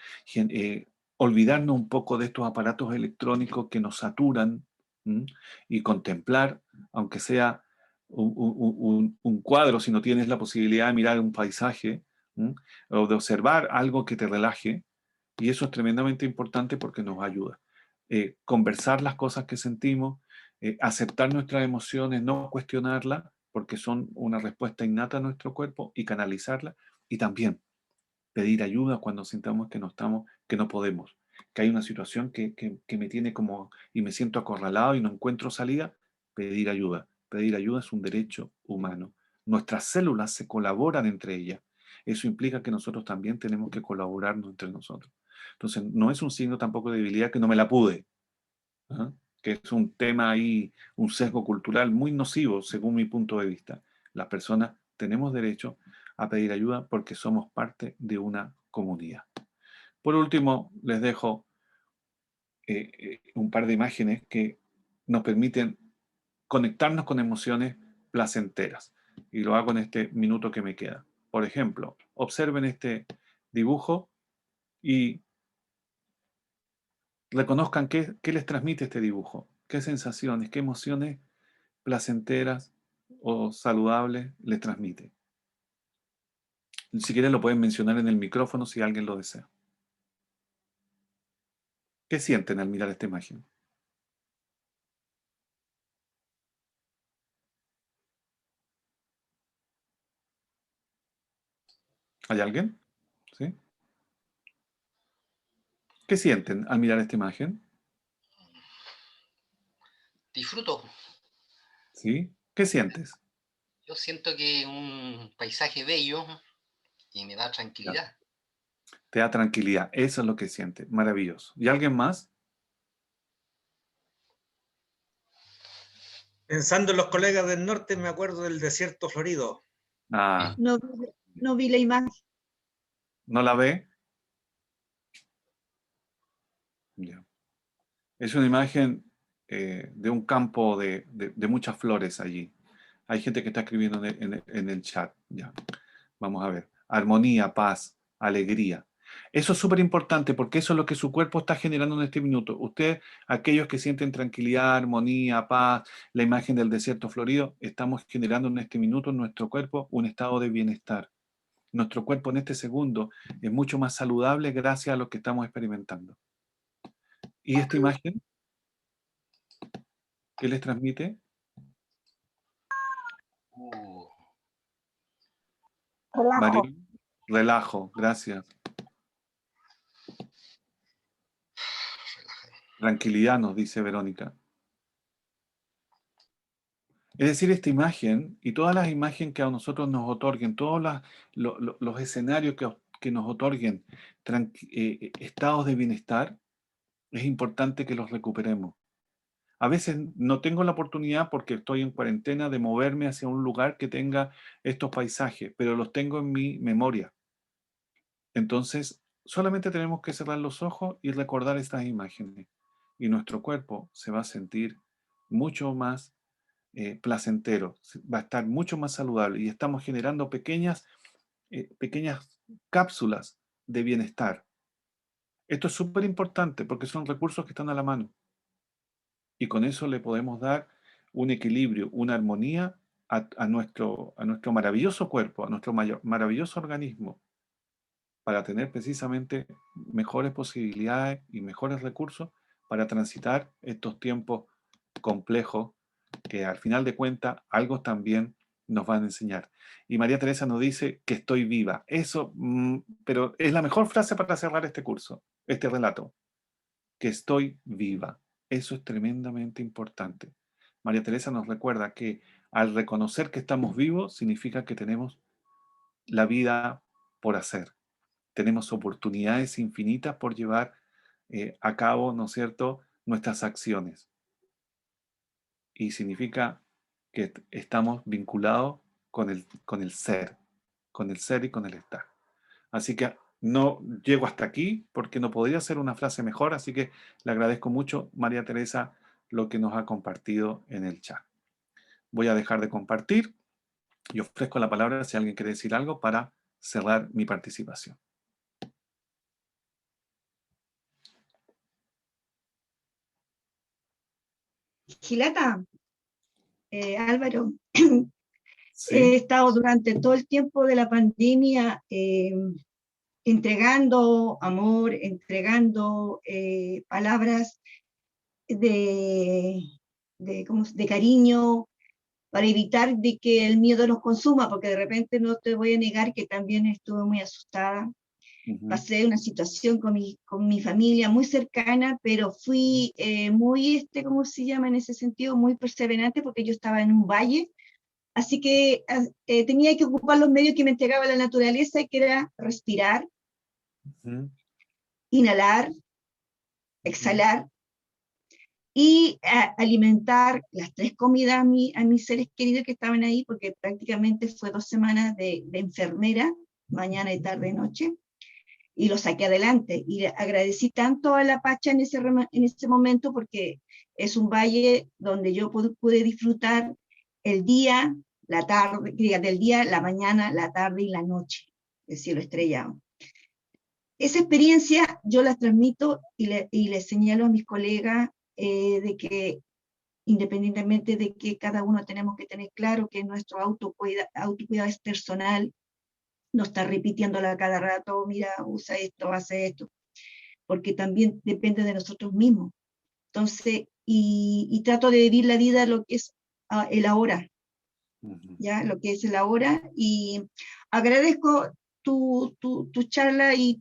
olvidarnos un poco de estos aparatos electrónicos que nos saturan, ¿m? Y contemplar, aunque sea un cuadro, si no tienes la posibilidad de mirar un paisaje, ¿m? O de observar algo que te relaje, y eso es tremendamente importante porque nos ayuda. Conversar las cosas que sentimos, aceptar nuestras emociones, no cuestionarlas, porque son una respuesta innata a nuestro cuerpo, y canalizarla, y también pedir ayuda cuando sintamos que no estamos, que no podemos, que hay una situación que me tiene como, y me siento acorralado y no encuentro salida, pedir ayuda. Pedir ayuda es un derecho humano. Nuestras células se colaboran entre ellas. Eso implica que nosotros también tenemos que colaborarnos entre nosotros. Entonces, no es un signo tampoco de debilidad que no me la pude. ¿Ah? Que es un tema ahí, un sesgo cultural muy nocivo según mi punto de vista. Las personas tenemos derecho a pedir ayuda porque somos parte de una comunidad. Por último, les dejo un par de imágenes que nos permiten conectarnos con emociones placenteras. Y lo hago en este minuto que me queda. Por ejemplo, observen este dibujo y reconozcan qué les transmite este dibujo, qué sensaciones, qué emociones placenteras o saludables les transmite. Si quieren lo pueden mencionar en el micrófono si alguien lo desea. ¿Qué sienten al mirar esta imagen? ¿Hay alguien? ¿Sí? ¿Qué sienten al mirar esta imagen? Disfruto. ¿Sí? ¿Qué sientes? Yo siento que un paisaje bello y me da Ya. tranquilidad. Te da tranquilidad. Eso es lo que sientes. Maravilloso. ¿Y alguien más? Pensando en los colegas del norte, me acuerdo del desierto florido. Ah, No, no vi la imagen. ¿no la ve? Ya. Es una imagen de un campo de muchas flores allí. Hay gente que está escribiendo en el chat. Ya. Vamos a ver. Armonía, paz, alegría. Eso es súper importante porque eso es lo que su cuerpo está generando en este minuto. Ustedes, aquellos que sienten tranquilidad, armonía, paz, la imagen del desierto florido, estamos generando en este minuto en nuestro cuerpo un estado de bienestar. Nuestro cuerpo en este segundo es mucho más saludable gracias a lo que estamos experimentando. ¿Y esta imagen qué les transmite? Uh, Relajo. María, relajo, gracias. relaja. Tranquilidad, nos dice Verónica. Es decir, esta imagen y todas las imágenes que a nosotros nos otorguen, todos los escenarios que nos otorguen estados de bienestar, es importante que los recuperemos. A veces no tengo la oportunidad porque estoy en cuarentena de moverme hacia un lugar que tenga estos paisajes, pero los tengo en mi memoria. Entonces, solamente tenemos que cerrar los ojos y recordar estas imágenes. Y nuestro cuerpo se va a sentir mucho más placentero, va a estar mucho más saludable y estamos generando pequeñas cápsulas de bienestar. Esto es súper importante porque son recursos que están a la mano y con eso le podemos dar un equilibrio, una armonía a nuestro maravilloso cuerpo, a nuestro maravilloso organismo, para tener precisamente mejores posibilidades y mejores recursos para transitar estos tiempos complejos que al final de cuentas algo también nos van a enseñar. Y María Teresa nos dice que estoy viva. Eso, pero es la mejor frase para cerrar este curso, este relato, que estoy viva. Eso es tremendamente importante. María Teresa nos recuerda que al reconocer que estamos vivos significa que tenemos la vida por hacer. Tenemos oportunidades infinitas por llevar a cabo, ¿no es cierto?, nuestras acciones. Y significa que estamos vinculados con el ser y con el estar. Así que no llego hasta aquí porque no podría ser una frase mejor, así que le agradezco mucho, María Teresa, lo que nos ha compartido en el chat. Voy a dejar de compartir y ofrezco la palabra si alguien quiere decir algo para cerrar mi participación. Gilata, Álvaro, Sí. he estado durante todo el tiempo de la pandemia entregando amor, entregando palabras de cariño para evitar de que el miedo nos consuma, porque de repente no te voy a negar que también estuve muy asustada. Pasé una situación con mi familia muy cercana, pero fui muy, ¿cómo se llama en ese sentido? Muy perseverante porque yo estaba en un valle, así que tenía que ocupar los medios que me entregaba la naturaleza, que era respirar, inhalar, exhalar, y alimentar las 3 comidas a mis seres queridos que estaban ahí, porque prácticamente fue 2 semanas de enfermera, mañana y tarde y noche, y lo saqué adelante. Y agradecí tanto a la Pacha en ese momento, porque es un valle donde yo pude disfrutar el día, la tarde, del día, la mañana, la tarde y la noche, el cielo estrellado. Esa experiencia yo la transmito y le señalo a mis colegas de que independientemente de que cada uno tenemos que tener claro que nuestro autocuidado es personal, no está repitiéndolo a cada rato, mira, usa esto, hace esto, porque también depende de nosotros mismos. Entonces, y trato de vivir la vida lo que es el ahora, ¿ya? Lo que es el ahora, y agradezco tu charla y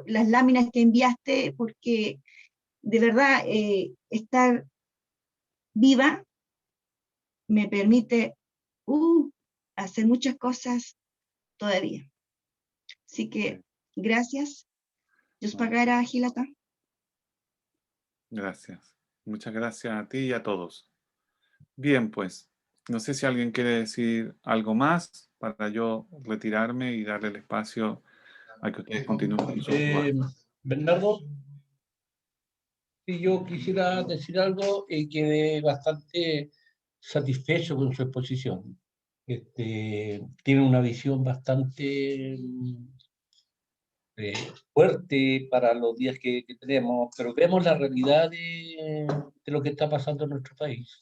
las láminas que enviaste, porque de verdad estar viva me permite hacer muchas cosas todavía. Así que gracias. Dios pagará, Gilata. Gracias. Muchas gracias a ti y a todos. Bien, pues, no sé si alguien quiere decir algo más para yo retirarme y darle el espacio a que ustedes continúen. Bernardo, si yo quisiera decir algo, quedé bastante satisfecho con su exposición. Tiene una visión bastante fuerte para los días que tenemos, pero vemos la realidad de lo que está pasando en nuestro país.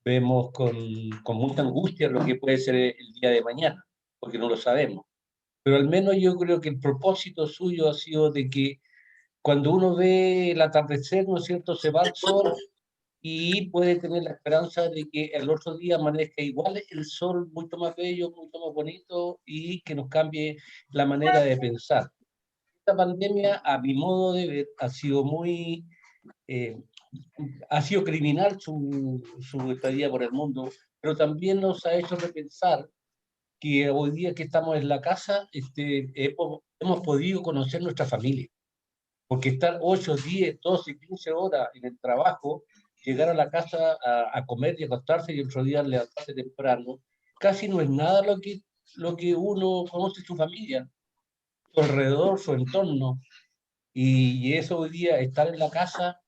Vemos con mucha angustia lo que puede ser el día de mañana, porque no lo sabemos. Pero al menos yo creo que el propósito suyo ha sido de que cuando uno ve el atardecer, ¿no es cierto?, se va el sol y puede tener la esperanza de que el otro día amanezca igual el sol, mucho más bello, mucho más bonito, y que nos cambie la manera de pensar. Esta pandemia, a mi modo de ver, ha sido muy... ha sido criminal su estadía por el mundo, pero también nos ha hecho repensar que hoy día que estamos en la casa, hemos podido conocer nuestra familia. Porque estar 8, 10, 12, 15 horas en el trabajo, llegar a la casa a comer y acostarse y otro día levantarse temprano, casi no es nada lo que uno conoce su familia, su alrededor, su entorno. Y eso hoy día, estar en la casa,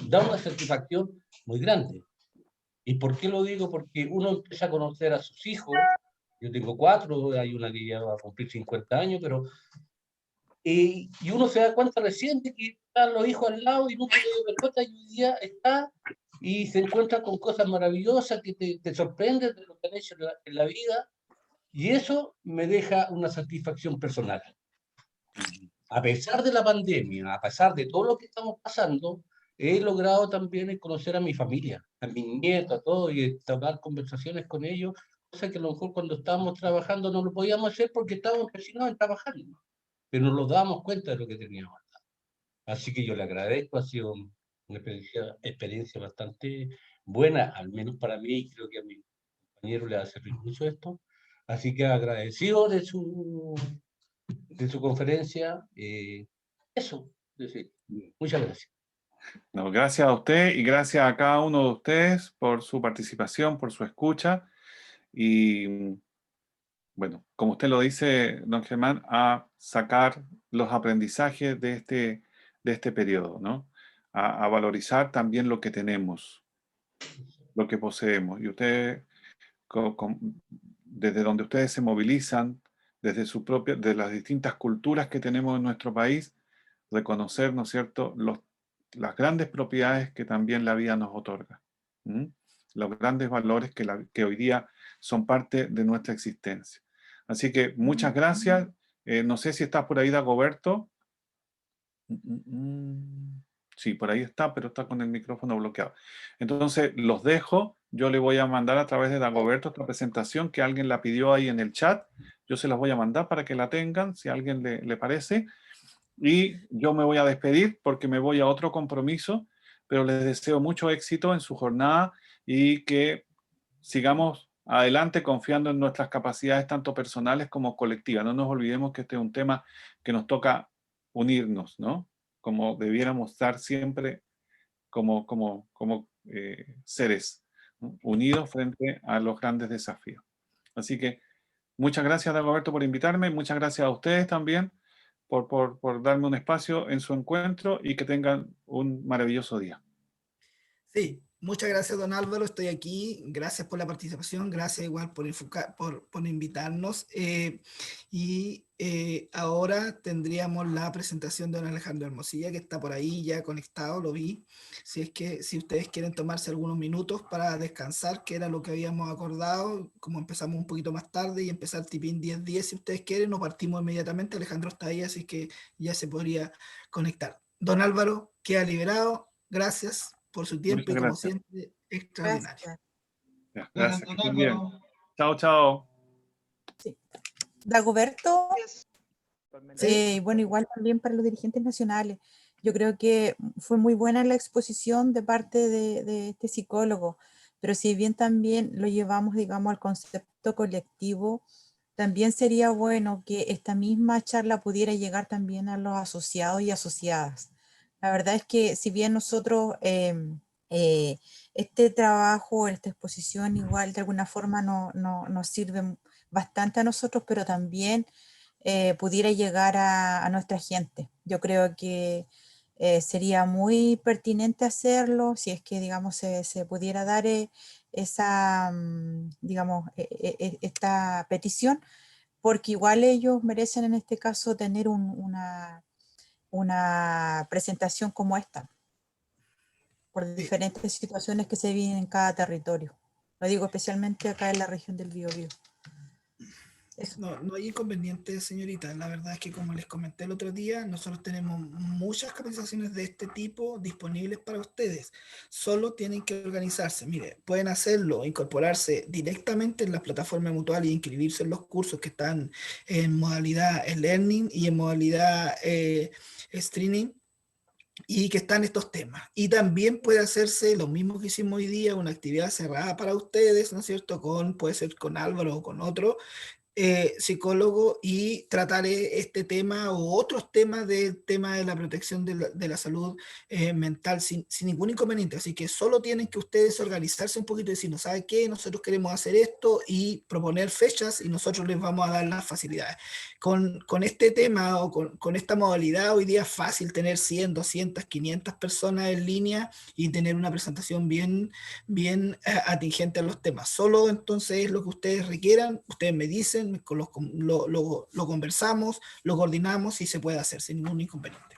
da una satisfacción muy grande. ¿Y por qué lo digo? Porque uno empieza a conocer a sus hijos. Yo tengo 4, hay una que ya va a cumplir 50 años, pero... y uno se da cuenta recién de que están los hijos al lado y nunca le dio pelota y hoy día está y se encuentra con cosas maravillosas que te sorprenden de lo que han hecho en la vida, y eso me deja una satisfacción personal. A pesar de la pandemia, a pesar de todo lo que estamos pasando, he logrado también conocer a mi familia, a mis nietos, a todos, y entablar conversaciones con ellos, cosa que a lo mejor cuando estábamos trabajando no lo podíamos hacer porque estábamos empecinados en trabajar, pero nos dábamos cuenta de lo que teníamos. Así que yo le agradezco, ha sido una experiencia bastante buena, al menos para mí, y creo que a mi compañero le va a servir mucho esto. Así que agradecido de su conferencia. Eso, es decir, muchas gracias. No, gracias a usted y gracias a cada uno de ustedes por su participación, por su escucha. Y bueno, como usted lo dice, don Germán, a sacar los aprendizajes de este periodo, ¿no? A valorizar también lo que tenemos, lo que poseemos. Y ustedes, desde donde ustedes se movilizan, desde su propia, de las distintas culturas que tenemos en nuestro país, reconocer, ¿no es cierto?, las grandes propiedades que también la vida nos otorga. ¿Mm? Los grandes valores que hoy día son parte de nuestra existencia. Así que muchas gracias. No sé si estás por ahí, Dagoberto. Sí, por ahí está, pero está con el micrófono bloqueado. Entonces, los dejo. Yo le voy a mandar a través de Dagoberto esta presentación que alguien la pidió ahí en el chat. Yo se las voy a mandar para que la tengan, si a alguien le parece. Y yo me voy a despedir porque me voy a otro compromiso, pero les deseo mucho éxito en su jornada y que sigamos adelante confiando en nuestras capacidades tanto personales como colectivas. No nos olvidemos que este es un tema que nos toca unirnos, ¿no? Como debiéramos estar siempre como seres, ¿no?, unidos frente a los grandes desafíos. Así que muchas gracias, Dagoberto, por invitarme. Muchas gracias a ustedes también por darme un espacio en su encuentro y que tengan un maravilloso día. Sí, muchas gracias, don Álvaro. Estoy aquí. Gracias por la participación. Gracias igual por invitarnos. Ahora tendríamos la presentación de don Alejandro Hermosilla, que está por ahí ya conectado, lo vi. Si ustedes quieren tomarse algunos minutos para descansar, que era lo que habíamos acordado, como empezamos un poquito más tarde y empezar tipín 10:10, si ustedes quieren, nos partimos inmediatamente. Alejandro está ahí, así que ya se podría conectar. Don Álvaro queda liberado. Gracias por su tiempo Muchas y como gracias. siempre, extraordinario. Gracias. Ya, Bueno, gracias, que don estén bien. Álvaro, Chao, chao. Sí. Dagoberto, Sí, bueno, igual también para los dirigentes nacionales. Yo creo que fue muy buena la exposición de parte de este psicólogo, pero si bien también lo llevamos, digamos, al concepto colectivo, también sería bueno que esta misma charla pudiera llegar también a los asociados y asociadas. La verdad es que si bien nosotros, este trabajo, esta exposición igual de alguna forma nos sirve bastante a nosotros, pero también pudiera llegar a nuestra gente. Yo creo que sería muy pertinente hacerlo si es que, digamos, se pudiera dar esa, digamos, esta petición, porque igual ellos merecen en este caso tener una presentación como esta, por sí. diferentes situaciones que se viven en cada territorio. Lo digo especialmente acá en la región del Biobío. Eso. No hay inconveniente, señorita. La verdad es que, como les comenté el otro día, nosotros tenemos muchas capacitaciones de este tipo disponibles para ustedes. Solo tienen que organizarse. Mire, pueden hacerlo, incorporarse directamente en la plataforma Mutual y inscribirse en los cursos que están en modalidad learning y en modalidad streaming, y que están estos temas. Y también puede hacerse lo mismo que hicimos hoy día, una actividad cerrada para ustedes, ¿no es cierto? Puede ser con Álvaro o con otro, psicólogo y tratar este tema o otros temas del tema de la protección de la salud mental sin ningún inconveniente. Así que solo tienen que ustedes organizarse un poquito y decir, ¿no sabe qué? Nosotros queremos hacer esto y proponer fechas y nosotros les vamos a dar las facilidades. Con este tema o con esta modalidad hoy día es fácil tener 100, 200, 500 personas en línea y tener una presentación bien atingente a los temas. Solo entonces es lo que ustedes requieran, ustedes me dicen, lo conversamos, lo coordinamos y se puede hacer sin ningún inconveniente.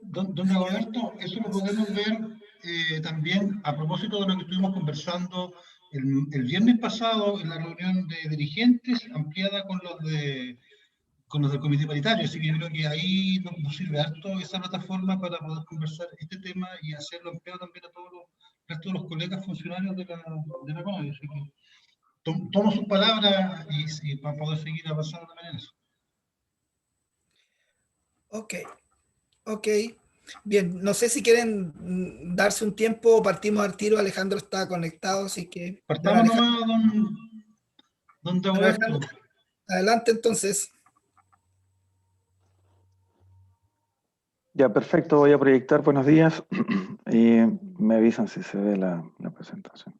Don Dagoberto, eso lo podemos ver también a propósito de lo que estuvimos conversando el viernes pasado en la reunión de dirigentes ampliada con los del comité paritario. Así que yo creo que ahí nos sirve harto esa plataforma para poder conversar este tema y hacerlo ampliado también a todos los restos de los colegas funcionarios de la CONADI. Así que tomo sus palabras y para poder seguir avanzando también en eso. Ok. Bien, no sé si quieren darse un tiempo, partimos al tiro, Alejandro está conectado, así que... Partamos nomás, don Dagoberto. Adelante entonces. Ya, perfecto, voy a proyectar. Buenos días y me avisan si se ve la presentación.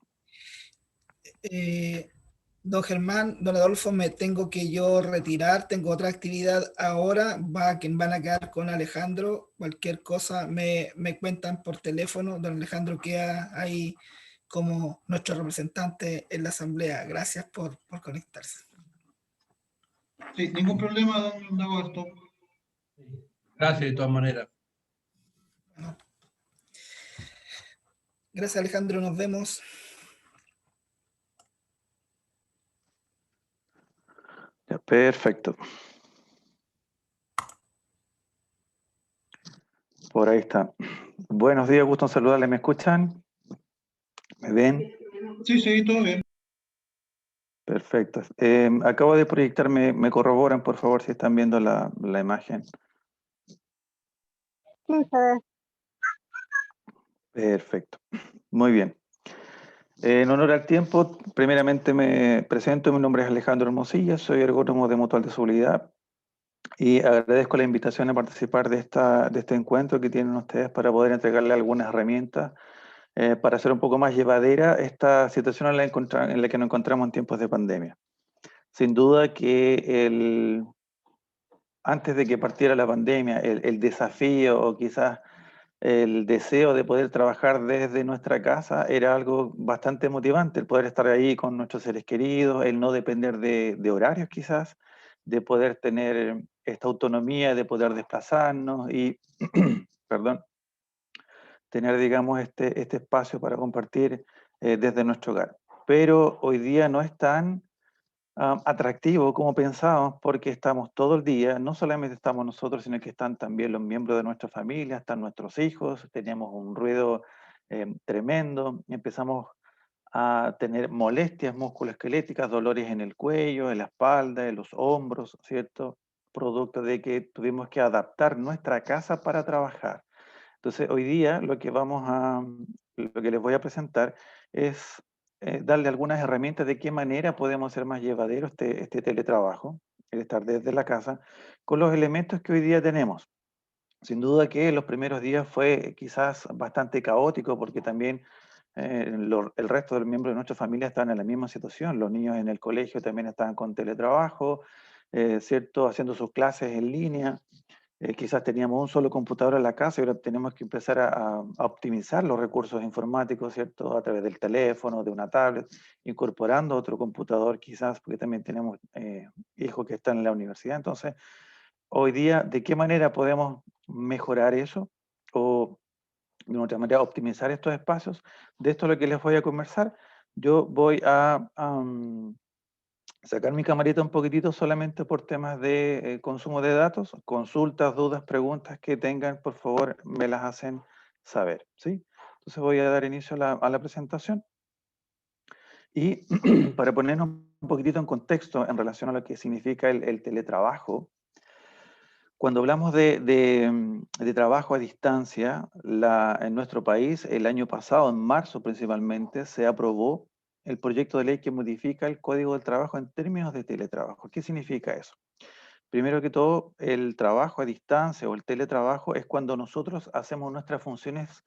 Don Germán, don Adolfo, me tengo que yo retirar, tengo otra actividad ahora, van a quedar con Alejandro, cualquier cosa me cuentan por teléfono, don Alejandro queda ahí como nuestro representante en la asamblea. Gracias por conectarse. Sí, ningún problema, don Dagoberto. Gracias de todas maneras. Bueno. Gracias, Alejandro, nos vemos. Ya, perfecto. Por ahí está. Buenos días, gusto en saludarles. ¿Me escuchan? ¿Me ven? Sí, todo bien. Perfecto. Acabo de proyectar, me corroboran, por favor, si están viendo la imagen. Sí, se ve. Perfecto. Muy bien. En honor al tiempo, primeramente me presento. Mi nombre es Alejandro Hermosilla, soy ergónomo de Mutual de Seguridad y agradezco la invitación a participar de este encuentro que tienen ustedes para poder entregarle algunas herramientas para hacer un poco más llevadera esta situación en la que nos encontramos en tiempos de pandemia. Sin duda que antes de que partiera la pandemia, el desafío o quizás el deseo de poder trabajar desde nuestra casa era algo bastante motivante, el poder estar ahí con nuestros seres queridos, el no depender de horarios quizás, de poder tener esta autonomía, de poder desplazarnos y, perdón, tener, digamos, este espacio para compartir desde nuestro hogar. Pero hoy día no es tan atractivo como pensábamos, porque estamos todo el día, no solamente estamos nosotros, sino que están también los miembros de nuestra familia, están nuestros hijos, teníamos un ruido tremendo, empezamos a tener molestias musculoesqueléticas, dolores en el cuello, en la espalda, en los hombros, ¿cierto? Producto de que tuvimos que adaptar nuestra casa para trabajar. Entonces, hoy día lo que les voy a presentar es darle algunas herramientas de qué manera podemos hacer más llevadero este teletrabajo, el estar desde la casa, con los elementos que hoy día tenemos. Sin duda que los primeros días fue quizás bastante caótico porque también el resto de los miembros de nuestra familia estaban en la misma situación. Los niños en el colegio también estaban con teletrabajo, ¿cierto? Haciendo sus clases en línea. Quizás teníamos un solo computador en la casa y ahora tenemos que empezar a optimizar los recursos informáticos, ¿cierto? A través del teléfono, de una tablet, incorporando otro computador quizás, porque también tenemos hijos que están en la universidad. Entonces, hoy día, ¿de qué manera podemos mejorar eso? O de otra manera, optimizar estos espacios. De esto es lo que les voy a conversar. Yo voy a sacar mi camarita un poquitito solamente por temas de consumo de datos. Consultas, dudas, preguntas que tengan, por favor, me las hacen saber, ¿sí? Entonces voy a dar inicio a la presentación. Y para ponernos un poquitito en contexto en relación a lo que significa el teletrabajo, cuando hablamos de trabajo a distancia, en nuestro país, el año pasado, en marzo principalmente, se aprobó el proyecto de ley que modifica el Código del Trabajo en términos de teletrabajo. ¿Qué significa eso? Primero que todo, el trabajo a distancia o el teletrabajo es cuando nosotros hacemos nuestras funciones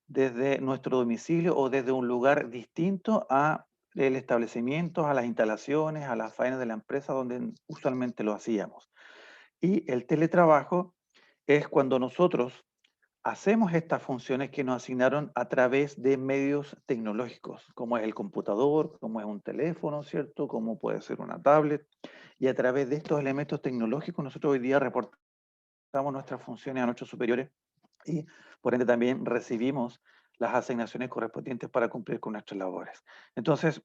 desde nuestro domicilio o desde un lugar distinto a el establecimiento, a las instalaciones, a las faenas de la empresa donde usualmente lo hacíamos. Y el teletrabajo es cuando nosotros hacemos estas funciones que nos asignaron a través de medios tecnológicos, como es el computador, como es un teléfono, ¿cierto? Como puede ser una tablet. Y a través de estos elementos tecnológicos nosotros hoy día reportamos nuestras funciones a nuestros superiores y por ende también recibimos las asignaciones correspondientes para cumplir con nuestras labores. Entonces,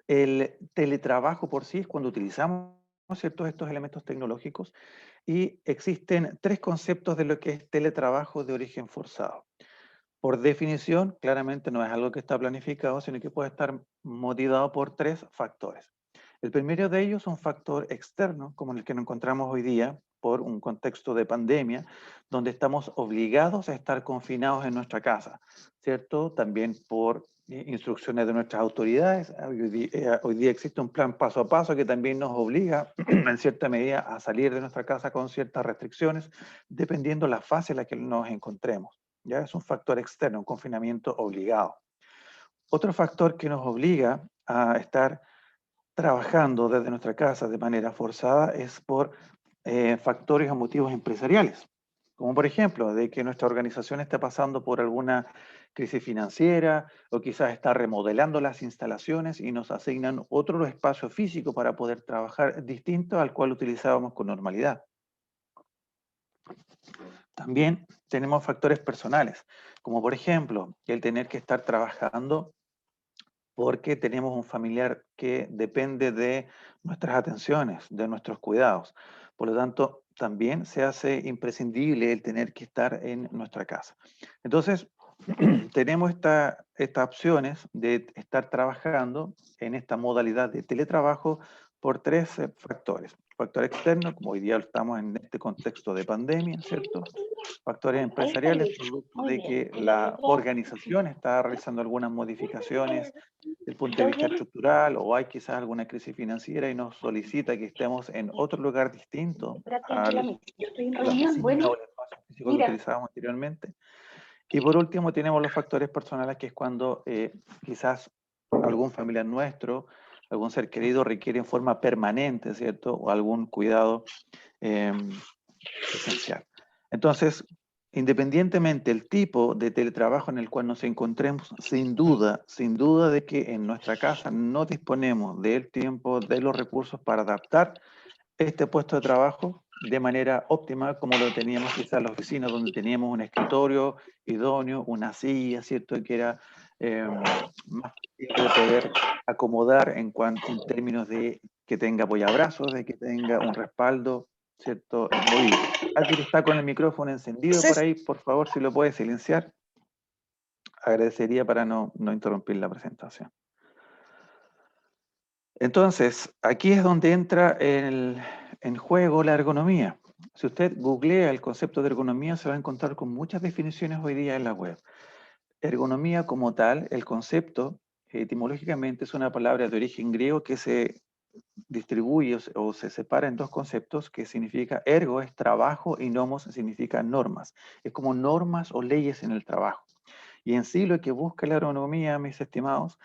el teletrabajo por sí es cuando utilizamos ciertos estos elementos tecnológicos y existen 3 conceptos de lo que es teletrabajo de origen forzado. Por definición, claramente no es algo que está planificado, sino que puede estar motivado por 3 factores. El primero de ellos es un factor externo, como el que nos encontramos hoy día, por un contexto de pandemia, donde estamos obligados a estar confinados en nuestra casa, ¿cierto? También por instrucciones de nuestras autoridades. Hoy día existe un plan paso a paso que también nos obliga, en cierta medida, a salir de nuestra casa con ciertas restricciones, dependiendo la fase en la que nos encontremos. ¿Ya? Es un factor externo, un confinamiento obligado. Otro factor que nos obliga a estar trabajando desde nuestra casa de manera forzada es por factores o motivos empresariales, como por ejemplo de que nuestra organización está pasando por alguna crisis financiera o quizás está remodelando las instalaciones y nos asignan otro espacio físico para poder trabajar distinto al cual utilizábamos con normalidad. También tenemos factores personales, como por ejemplo el tener que estar trabajando porque tenemos un familiar que depende de nuestras atenciones, de nuestros cuidados. Por lo tanto, también se hace imprescindible el tener que estar en nuestra casa. Entonces, tenemos estas opciones de estar trabajando en esta modalidad de teletrabajo por 3 factores. Factor externo, como hoy día estamos en este contexto de pandemia, ¿cierto? Factores empresariales, producto de que la organización está realizando algunas modificaciones desde el punto de vista estructural o hay quizás alguna crisis financiera y nos solicita que estemos en otro lugar distinto a la oficina o el espacio físico que utilizábamos anteriormente. Y por último tenemos los factores personales, que es cuando quizás algún familiar nuestro, algún ser querido requiere en forma permanente, ¿cierto? O algún cuidado esencial. Entonces, independientemente del tipo de teletrabajo en el cual nos encontremos, sin duda de que en nuestra casa no disponemos del tiempo, de los recursos para adaptar este puesto de trabajo de manera óptima, como lo teníamos quizás en la oficina, donde teníamos un escritorio idóneo, una silla, ¿cierto? Que era más fácil de poder acomodar en términos de que tenga apoyabrazos, de que tenga un respaldo, ¿cierto? Movible. Alguien está con el micrófono encendido por ahí, por favor, si lo puede silenciar. Agradecería para no interrumpir la presentación. Entonces, aquí es donde entra en juego la ergonomía. Si usted googlea el concepto de ergonomía, se va a encontrar con muchas definiciones hoy día en la web. Ergonomía como tal, el concepto, etimológicamente es una palabra de origen griego que se distribuye o se separa en 2 conceptos, que significa ergo es trabajo y nomos significa normas. Es como normas o leyes en el trabajo. Y en sí lo que busca la ergonomía, mis estimados,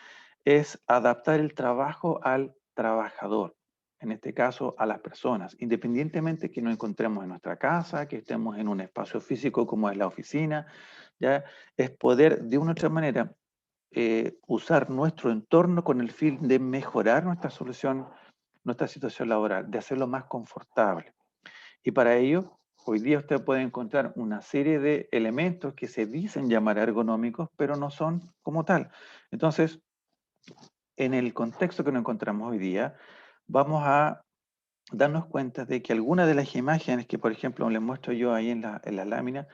es adaptar el trabajo al trabajador, en este caso a las personas, independientemente que nos encontremos en nuestra casa, que estemos en un espacio físico como es la oficina, ¿ya? Es poder de una u otra manera usar nuestro entorno con el fin de mejorar nuestra solución, nuestra situación laboral, de hacerlo más confortable. Y para ello, hoy día usted puede encontrar una serie de elementos que se dicen llamar ergonómicos, pero no son como tal. Entonces, en el contexto que nos encontramos hoy día, vamos a darnos cuenta de que algunas de las imágenes que, por ejemplo, les muestro yo ahí en la lámina,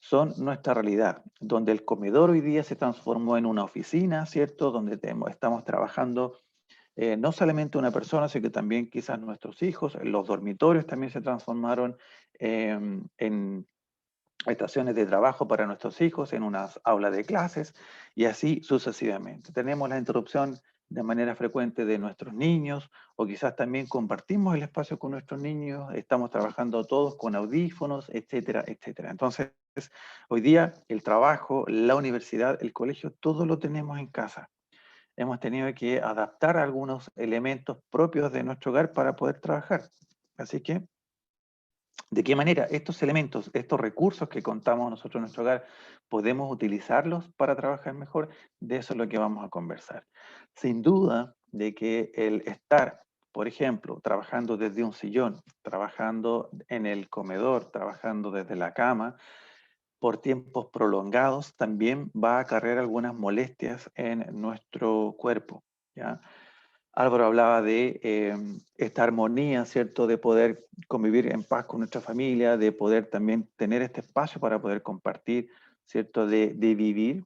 son nuestra realidad, donde el comedor hoy día se transformó en una oficina, ¿cierto? Donde estamos trabajando no solamente una persona, sino que también quizás nuestros hijos. Los dormitorios también se transformaron en estaciones de trabajo para nuestros hijos, en unas aulas de clases, y así sucesivamente. Tenemos la interrupción de manera frecuente de nuestros niños, o quizás también compartimos el espacio con nuestros niños, estamos trabajando todos con audífonos, etcétera, etcétera. Entonces, hoy día el trabajo, la universidad, el colegio, todo lo tenemos en casa. Hemos tenido que adaptar algunos elementos propios de nuestro hogar para poder trabajar. Así que, ¿de qué manera estos elementos, estos recursos que contamos nosotros en nuestro hogar, podemos utilizarlos para trabajar mejor? De eso es lo que vamos a conversar. Sin duda de que el estar, por ejemplo, trabajando desde un sillón, trabajando en el comedor, trabajando desde la cama, por tiempos prolongados, también va a acarrear algunas molestias en nuestro cuerpo, ¿ya? Álvaro hablaba de esta armonía, ¿cierto? De poder convivir en paz con nuestra familia, de poder también tener este espacio para poder compartir, ¿cierto? De vivir.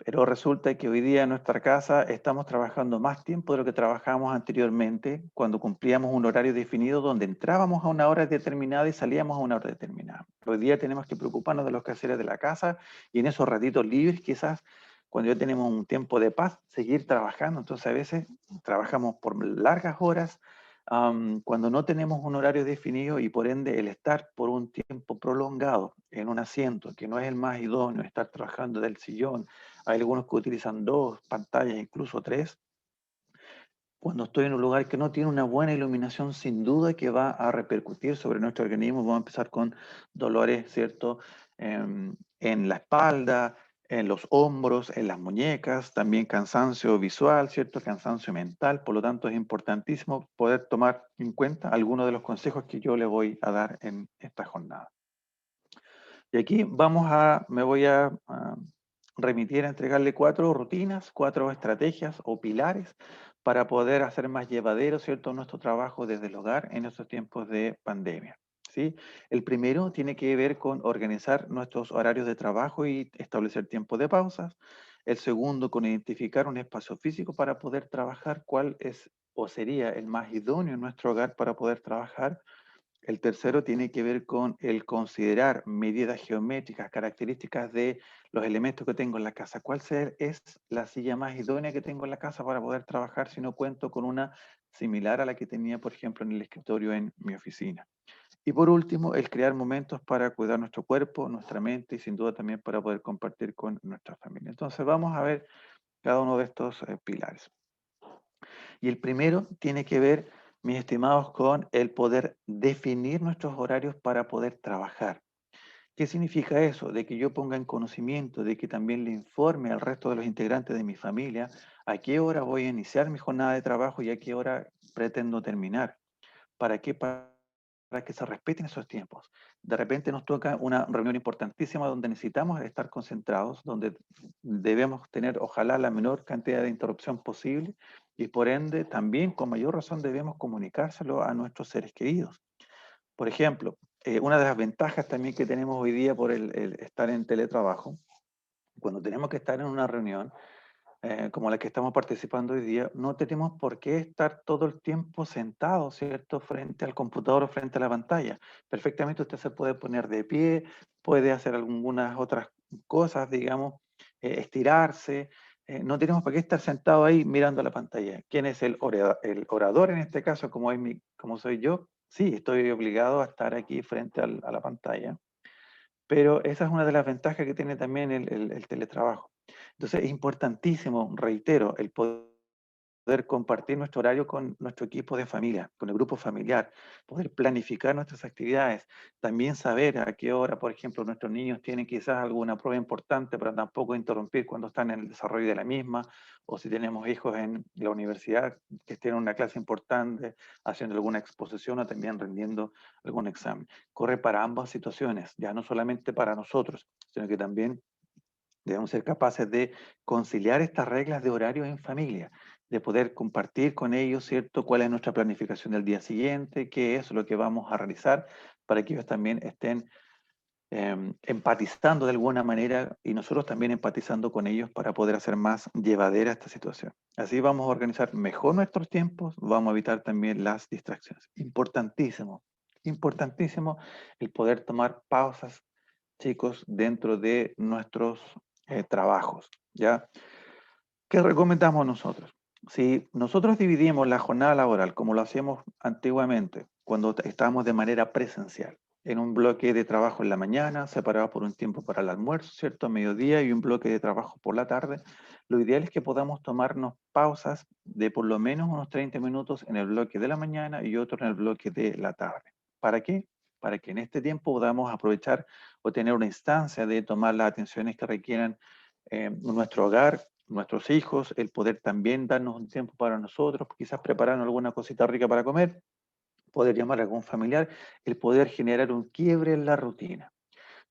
Pero resulta que hoy día en nuestra casa estamos trabajando más tiempo de lo que trabajábamos anteriormente, cuando cumplíamos un horario definido donde entrábamos a una hora determinada y salíamos a una hora determinada. Hoy día tenemos que preocuparnos de los quehaceres de la casa y en esos ratitos libres quizás, cuando ya tenemos un tiempo de paz, seguir trabajando. Entonces a veces trabajamos por largas horas, cuando no tenemos un horario definido y por ende el estar por un tiempo prolongado en un asiento que no es el más idóneo, estar trabajando del sillón. Hay algunos que utilizan 2 pantallas, incluso 3. Cuando estoy en un lugar que no tiene una buena iluminación, sin duda que va a repercutir sobre nuestro organismo. Vamos a empezar con dolores, ¿cierto? En la espalda, en los hombros, en las muñecas, también cansancio visual, ¿cierto? Cansancio mental. Por lo tanto, es importantísimo poder tomar en cuenta algunos de los consejos que yo le voy a dar en esta jornada. Y aquí me voy a remitir a entregarle 4 rutinas, 4 estrategias o pilares para poder hacer más llevadero, ¿cierto?, nuestro trabajo desde el hogar en estos tiempos de pandemia, ¿sí? El primero tiene que ver con organizar nuestros horarios de trabajo y establecer tiempos de pausas. El segundo, con identificar un espacio físico para poder trabajar, cuál es o sería el más idóneo en nuestro hogar para poder trabajar. El tercero tiene que ver con el considerar medidas geométricas, características de los elementos que tengo en la casa. ¿Cuál es la silla más idónea que tengo en la casa para poder trabajar si no cuento con una similar a la que tenía, por ejemplo, en el escritorio en mi oficina? Y por último, el crear momentos para cuidar nuestro cuerpo, nuestra mente y sin duda también para poder compartir con nuestra familia. Entonces vamos a ver cada uno de estos pilares. Y el primero tiene que ver, mis estimados, con el poder definir nuestros horarios para poder trabajar. ¿Qué significa eso? De que yo ponga en conocimiento, de que también le informe al resto de los integrantes de mi familia a qué hora voy a iniciar mi jornada de trabajo y a qué hora pretendo terminar. ¿Para qué? Para que se respeten esos tiempos. De repente nos toca una reunión importantísima donde necesitamos estar concentrados, donde debemos tener, ojalá, la menor cantidad de interrupción posible y por ende también con mayor razón debemos comunicárselo a nuestros seres queridos. Por ejemplo, una de las ventajas también que tenemos hoy día por el estar en teletrabajo, cuando tenemos que estar en una reunión, como la que estamos participando hoy día, no tenemos por qué estar todo el tiempo sentado, ¿cierto?, frente al computador o frente a la pantalla. Perfectamente usted se puede poner de pie, puede hacer algunas otras cosas, digamos, estirarse. No tenemos por qué estar sentado ahí mirando la pantalla. ¿Quién es el orador en este caso, como soy yo? Sí, estoy obligado a estar aquí frente a la pantalla. Pero esa es una de las ventajas que tiene también el teletrabajo. Entonces es importantísimo, reitero, el poder compartir nuestro horario con nuestro equipo de familia, con el grupo familiar, poder planificar nuestras actividades, también saber a qué hora, por ejemplo, nuestros niños tienen quizás alguna prueba importante para tampoco interrumpir cuando están en el desarrollo de la misma, o si tenemos hijos en la universidad que tienen una clase importante, haciendo alguna exposición o también rendiendo algún examen. Corre para ambas situaciones, ya no solamente para nosotros, sino que también debemos ser capaces de conciliar estas reglas de horario en familia, de poder compartir con ellos, ¿cierto?, cuál es nuestra planificación del día siguiente, qué es lo que vamos a realizar para que ellos también estén empatizando de alguna manera y nosotros también empatizando con ellos para poder hacer más llevadera esta situación. Así vamos a organizar mejor nuestros tiempos, vamos a evitar también las distracciones. Importantísimo, importantísimo el poder tomar pausas, chicos, dentro de nuestros trabajos, ¿ya? ¿Qué recomendamos nosotros? Si nosotros dividimos la jornada laboral como lo hacíamos antiguamente, cuando estábamos de manera presencial, en un bloque de trabajo en la mañana, separado por un tiempo para el almuerzo, ¿cierto? A mediodía y un bloque de trabajo por la tarde, lo ideal es que podamos tomarnos pausas de por lo menos unos 30 minutos en el bloque de la mañana y otro en el bloque de la tarde. ¿Para qué? Para que en este tiempo podamos aprovechar o tener una instancia de tomar las atenciones que requieran nuestro hogar, nuestros hijos, el poder también darnos un tiempo para nosotros, quizás prepararnos alguna cosita rica para comer, poder llamar a algún familiar, el poder generar un quiebre en la rutina.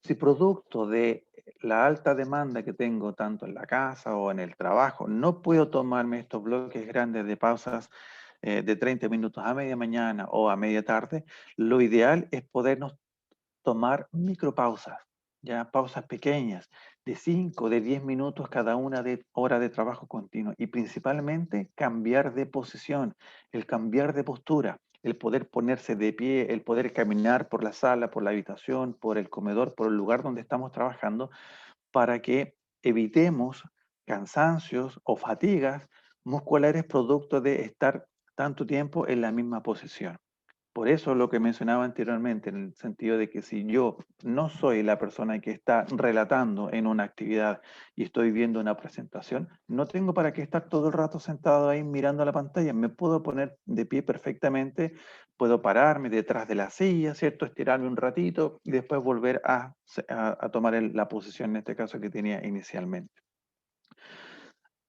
Si producto de la alta demanda que tengo tanto en la casa o en el trabajo, no puedo tomarme estos bloques grandes de pausas de 30 minutos a media mañana o a media tarde, lo ideal es podernos tomar micropausas, ya pausas pequeñas de 5, de 10 minutos cada una de hora de trabajo continuo y principalmente cambiar de posición, el cambiar de postura, el poder ponerse de pie, el poder caminar por la sala, por la habitación, por el comedor, por el lugar donde estamos trabajando para que evitemos cansancios o fatigas musculares producto de estar tanto tiempo en la misma posición. Por eso lo que mencionaba anteriormente, en el sentido de que si yo no soy la persona que está relatando en una actividad y estoy viendo una presentación, no tengo para qué estar todo el rato sentado ahí mirando la pantalla. Me puedo poner de pie perfectamente, puedo pararme detrás de la silla, ¿cierto? Estirarme un ratito y después volver a tomar la posición, en este caso, que tenía inicialmente.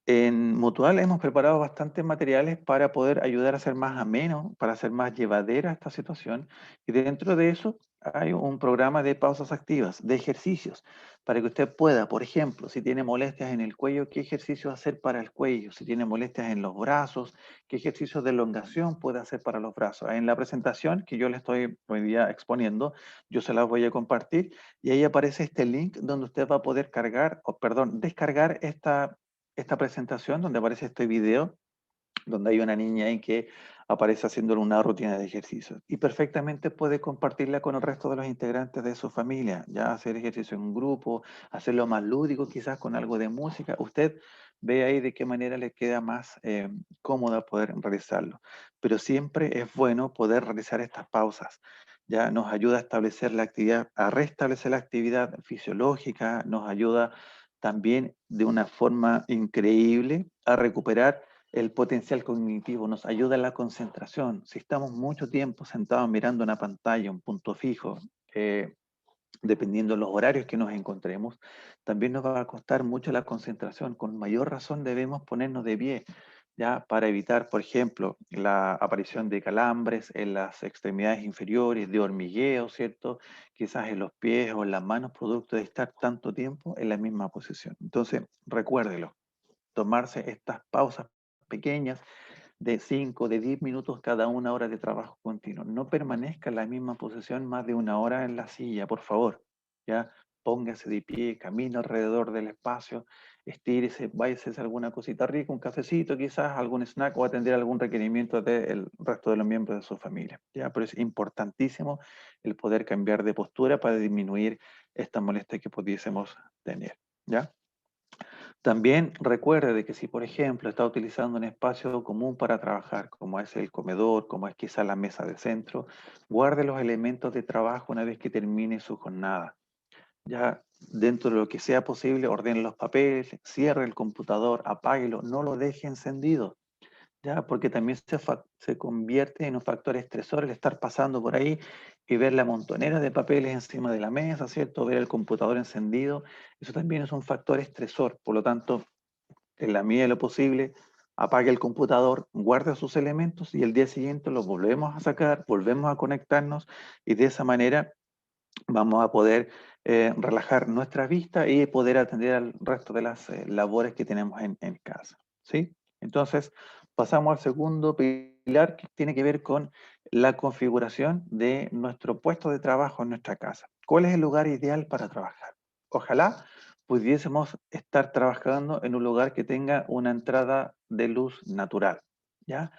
En Mutual hemos preparado bastantes materiales para poder ayudar a hacer más ameno, para hacer más llevadera esta situación. Y dentro de eso hay un programa de pausas activas, de ejercicios, para que usted pueda, por ejemplo, si tiene molestias en el cuello, qué ejercicio hacer para el cuello. Si tiene molestias en los brazos, qué ejercicios de elongación puede hacer para los brazos. En la presentación que yo le estoy hoy día exponiendo, yo se las voy a compartir y ahí aparece este link donde usted va a poder descargar esta presentación donde aparece este video, donde hay una niña ahí que aparece haciendo una rutina de ejercicios y perfectamente puede compartirla con el resto de los integrantes de su familia, ya hacer ejercicio en un grupo, hacerlo más lúdico, quizás con algo de música. Usted ve ahí de qué manera le queda más cómoda poder realizarlo. Pero siempre es bueno poder realizar estas pausas. Ya nos ayuda a establecer la actividad, a restablecer la actividad fisiológica, nos ayuda también de una forma increíble a recuperar el potencial cognitivo, nos ayuda en la concentración. Si estamos mucho tiempo sentados mirando una pantalla, un punto fijo, dependiendo de los horarios que nos encontremos, también nos va a costar mucho la concentración. Con mayor razón debemos ponernos de pie, ya para evitar, por ejemplo, la aparición de calambres en las extremidades inferiores, de hormigueo, ¿cierto? Quizás en los pies o en las manos, producto de estar tanto tiempo en la misma posición. Entonces, recuérdelo, tomarse estas pausas pequeñas de 5, de 10 minutos cada una hora de trabajo continuo. No permanezca en la misma posición más de una hora en la silla, por favor. ¿Ya? Póngase de pie, camina alrededor del espacio, estírese, váyase a hacer alguna cosita rica, un cafecito quizás, algún snack o atender algún requerimiento del resto de los miembros de su familia. ¿Ya? Pero es importantísimo el poder cambiar de postura para disminuir esta molestia que pudiésemos tener. ¿Ya? También recuerde de que si, por ejemplo, está utilizando un espacio común para trabajar, como es el comedor, como es quizá la mesa de centro, guarde los elementos de trabajo una vez que termine su jornada. Ya dentro de lo que sea posible, ordene los papeles, cierre el computador, apáguelo, no lo deje encendido. ¿Ya? Porque también se convierte en un factor estresor el estar pasando por ahí y ver la montonera de papeles encima de la mesa, ¿cierto? Ver el computador encendido, eso también es un factor estresor. Por lo tanto, en la medida de lo posible, apague el computador, guarde sus elementos y el día siguiente los volvemos a sacar, volvemos a conectarnos y de esa manera vamos a poder relajar nuestra vista y poder atender al resto de las labores que tenemos en casa, ¿sí? Entonces, pasamos al segundo pilar que tiene que ver con la configuración de nuestro puesto de trabajo en nuestra casa. ¿Cuál es el lugar ideal para trabajar? Ojalá pudiésemos estar trabajando en un lugar que tenga una entrada de luz natural, ¿ya?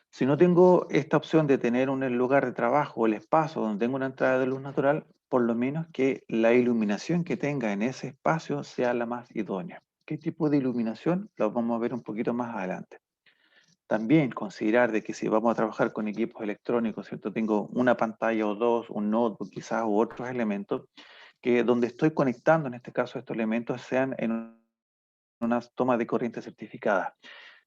Si no tengo esta opción de tener un lugar de trabajo o el espacio donde tengo una entrada de luz natural, por lo menos que la iluminación que tenga en ese espacio sea la más idónea. ¿Qué tipo de iluminación? Lo vamos a ver un poquito más adelante. También considerar de que si vamos a trabajar con equipos electrónicos, ¿cierto? Tengo una pantalla o dos, un notebook quizás u otros elementos, que donde estoy conectando en este caso estos elementos sean en una toma de corriente certificada.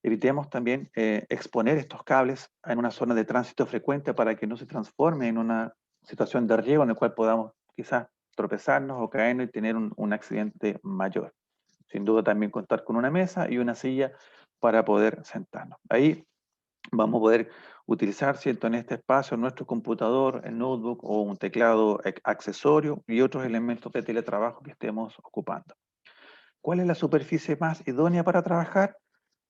Evitemos también exponer estos cables en una zona de tránsito frecuente para que no se transforme en una situación de riesgo en el cual podamos quizás tropezarnos o caernos y tener un accidente mayor. Sin duda también contar con una mesa y una silla para poder sentarnos. Ahí vamos a poder utilizar, ¿cierto?, en este espacio nuestro computador, el notebook o un teclado accesorio y otros elementos de teletrabajo que estemos ocupando. ¿Cuál es la superficie más idónea para trabajar?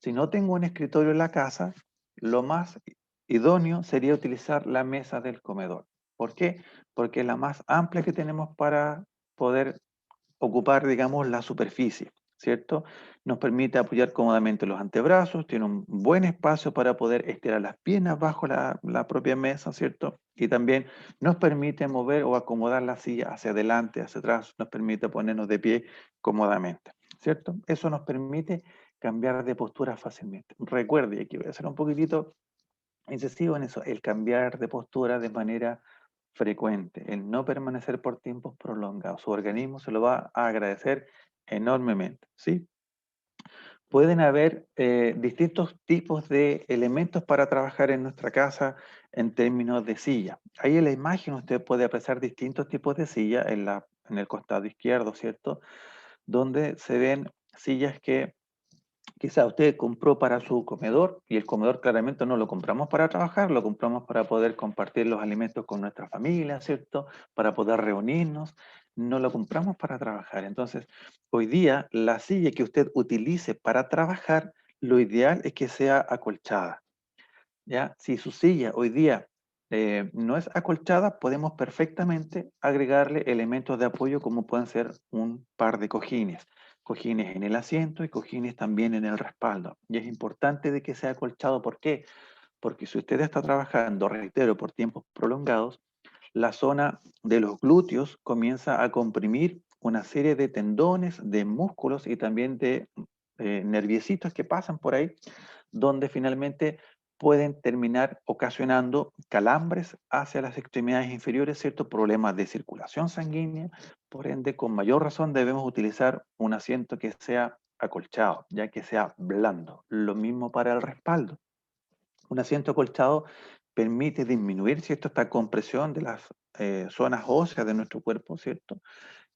Si no tengo un escritorio en la casa, lo más idóneo sería utilizar la mesa del comedor. ¿Por qué? Porque es la más amplia que tenemos para poder ocupar, digamos, la superficie, ¿cierto? Nos permite apoyar cómodamente los antebrazos, tiene un buen espacio para poder estirar las piernas bajo la propia mesa, ¿cierto? Y también nos permite mover o acomodar la silla hacia adelante, hacia atrás, nos permite ponernos de pie cómodamente, ¿cierto? Eso nos permite cambiar de postura fácilmente. Recuerde, y aquí voy a hacer un poquitito incisivo en eso, el cambiar de postura de manera frecuente, el no permanecer por tiempos prolongados. Su organismo se lo va a agradecer enormemente, ¿sí? Pueden haber distintos tipos de elementos para trabajar en nuestra casa en términos de silla. Ahí en la imagen usted puede apreciar distintos tipos de silla en el costado izquierdo, ¿cierto? Donde se ven sillas que quizá usted compró para su comedor y el comedor claramente no lo compramos para trabajar, lo compramos para poder compartir los alimentos con nuestra familia, ¿cierto? Para poder reunirnos, no lo compramos para trabajar. Entonces, hoy día la silla que usted utilice para trabajar, lo ideal es que sea acolchada, ¿ya? Si su silla hoy día no es acolchada, podemos perfectamente agregarle elementos de apoyo como pueden ser un par de cojines. Cojines en el asiento y cojines también en el respaldo. Y es importante de que sea acolchado. ¿Por qué? Porque si usted está trabajando, reitero, por tiempos prolongados, la zona de los glúteos comienza a comprimir una serie de tendones, de músculos y también de nerviecitos que pasan por ahí, donde finalmente pueden terminar ocasionando calambres hacia las extremidades inferiores, ciertos problemas de circulación sanguínea. Por ende, con mayor razón debemos utilizar un asiento que sea acolchado, ya que sea blando. Lo mismo para el respaldo. Un asiento acolchado permite disminuir, ¿cierto?, esta compresión de las zonas óseas de nuestro cuerpo, ¿cierto?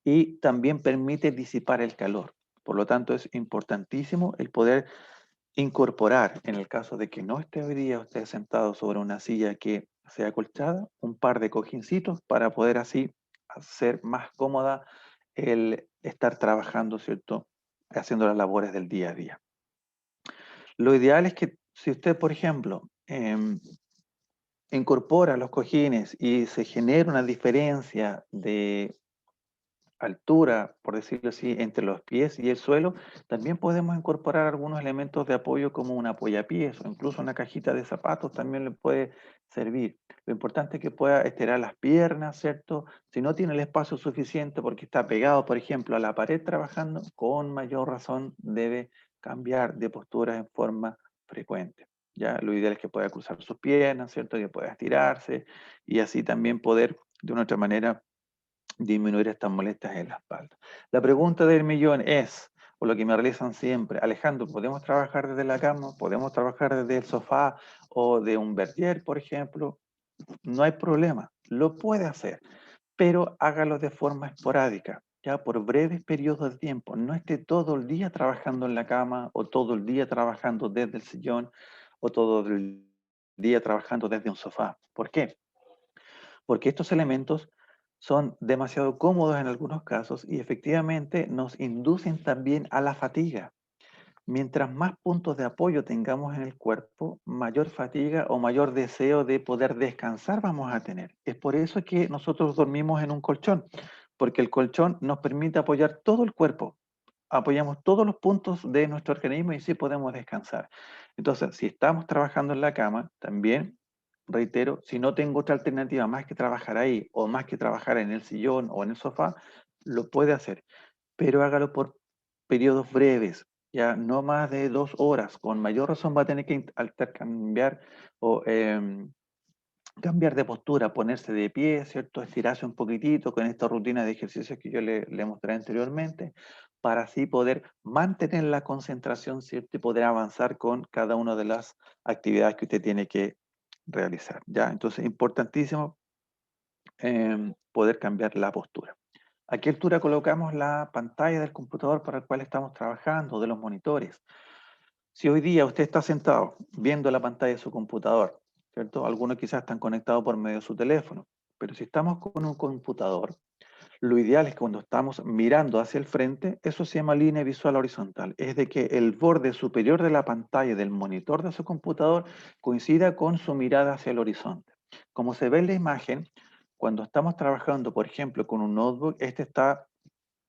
Y también permite disipar el calor. Por lo tanto, es importantísimo el poder incorporar, en el caso de que no esté hoy día usted sentado sobre una silla que sea acolchada, un par de cojincitos para poder así hacer más cómoda el estar trabajando, ¿cierto?, haciendo las labores del día a día. Lo ideal es que si usted, por ejemplo, incorpora los cojines y se genera una diferencia de altura, por decirlo así, entre los pies y el suelo, también podemos incorporar algunos elementos de apoyo como un apoyapiés o incluso una cajita de zapatos también le puede servir. Lo importante es que pueda estirar las piernas, ¿cierto? Si no tiene el espacio suficiente porque está pegado, por ejemplo, a la pared trabajando, con mayor razón debe cambiar de postura en forma frecuente. Ya, lo ideal es que pueda cruzar sus piernas, ¿cierto? Que pueda estirarse y así también poder, de una otra manera, disminuir estas molestias en la espalda. La pregunta del millón es, o lo que me realizan siempre, Alejandro, ¿podemos trabajar desde la cama? ¿Podemos trabajar desde el sofá o de un vertier, por ejemplo? No hay problema, lo puede hacer, pero hágalo de forma esporádica, ya por breves periodos de tiempo. No esté todo el día trabajando en la cama o todo el día trabajando desde el sillón o todo el día trabajando desde un sofá. ¿Por qué? Porque estos elementos son demasiado cómodos en algunos casos y efectivamente nos inducen también a la fatiga. mientras más puntos de apoyo tengamos en el cuerpo, mayor fatiga o mayor deseo de poder descansar vamos a tener. Es por eso que nosotros dormimos en un colchón, porque el colchón nos permite apoyar todo el cuerpo. Apoyamos todos los puntos de nuestro organismo y sí podemos descansar. Entonces, si estamos trabajando en la cama, también, reitero, si no tengo otra alternativa más que trabajar ahí o más que trabajar en el sillón o en el sofá, lo puede hacer, pero hágalo por periodos breves, ya no más de 2 horas. Con mayor razón va a tener que cambiar o cambiar de postura, ponerse de pie, ¿cierto? Estirarse un poquitito con esta rutina de ejercicios que yo le mostré anteriormente, para así poder mantener la concentración, ¿cierto? Y poder avanzar con cada una de las actividades que usted tiene que realizar, ¿ya? Entonces, importantísimo poder cambiar la postura. ¿A qué altura colocamos la pantalla del computador para el cual estamos trabajando, de los monitores? Si hoy día usted está sentado viendo la pantalla de su computador, ¿cierto? Algunos quizás están conectados por medio de su teléfono, pero si estamos con un computador, lo ideal es que cuando estamos mirando hacia el frente, eso se llama línea visual horizontal, es de que el borde superior de la pantalla del monitor de su computador coincida con su mirada hacia el horizonte. Como se ve en la imagen, cuando estamos trabajando, por ejemplo, con un notebook, este está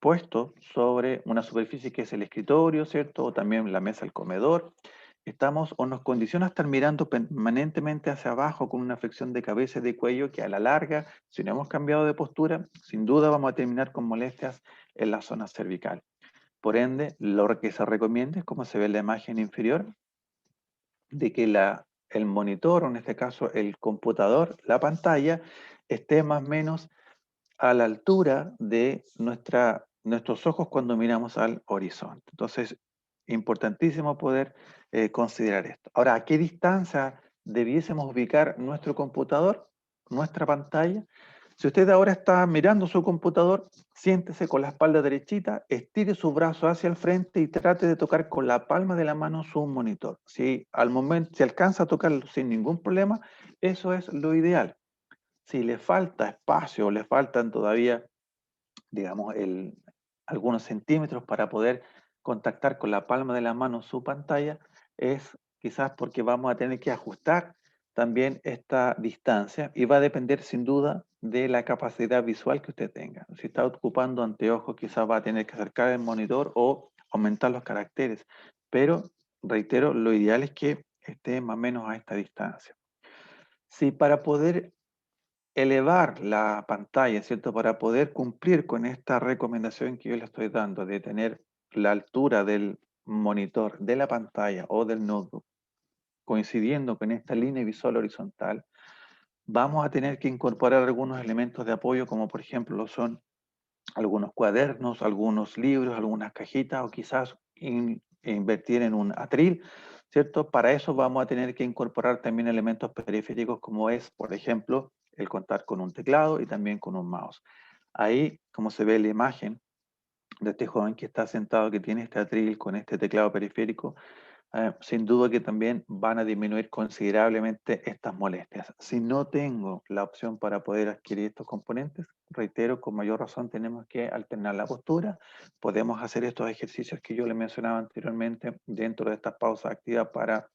puesto sobre una superficie que es el escritorio, ¿cierto? O también la mesa del comedor. Estamos o nos condiciona a estar mirando permanentemente hacia abajo con una flexión de cabeza y de cuello que a la larga, si no hemos cambiado de postura, sin duda vamos a terminar con molestias en la zona cervical. Por ende, lo que se recomienda es, como se ve en la imagen inferior, de que el monitor, o en este caso el computador, la pantalla, esté más o menos a la altura de nuestros ojos cuando miramos al horizonte. Entonces, importantísimo poder considerar esto. Ahora, ¿a qué distancia debiésemos ubicar nuestro computador, nuestra pantalla? Si usted ahora está mirando su computador, siéntese con la espalda derechita, estire su brazo hacia el frente y trate de tocar con la palma de la mano su monitor. Si al momento, si alcanza a tocarlo sin ningún problema, eso es lo ideal. Si le falta espacio o le faltan todavía, digamos, algunos centímetros para poder contactar con la palma de la mano su pantalla, es quizás porque vamos a tener que ajustar también esta distancia y va a depender sin duda de la capacidad visual que usted tenga. Si está ocupando anteojos, quizás va a tener que acercar el monitor o aumentar los caracteres, pero reitero, lo ideal es que esté más o menos a esta distancia. Si para poder elevar la pantalla, ¿cierto? Para poder cumplir con esta recomendación que yo le estoy dando de tener la altura del monitor, de la pantalla o del notebook, coincidiendo con esta línea visual horizontal, vamos a tener que incorporar algunos elementos de apoyo, como por ejemplo lo son algunos cuadernos, algunos libros, algunas cajitas, o quizás invertir en un atril, ¿cierto? Para eso vamos a tener que incorporar también elementos periféricos como es, por ejemplo, el contar con un teclado y también con un mouse. Ahí, como se ve en la imagen de este joven que está sentado, que tiene este atril con este teclado periférico, sin duda que también van a disminuir considerablemente estas molestias. Si no tengo la opción para poder adquirir estos componentes, reitero, con mayor razón tenemos que alternar la postura. Podemos hacer estos ejercicios que yo le mencionaba anteriormente dentro de estas pausas activas para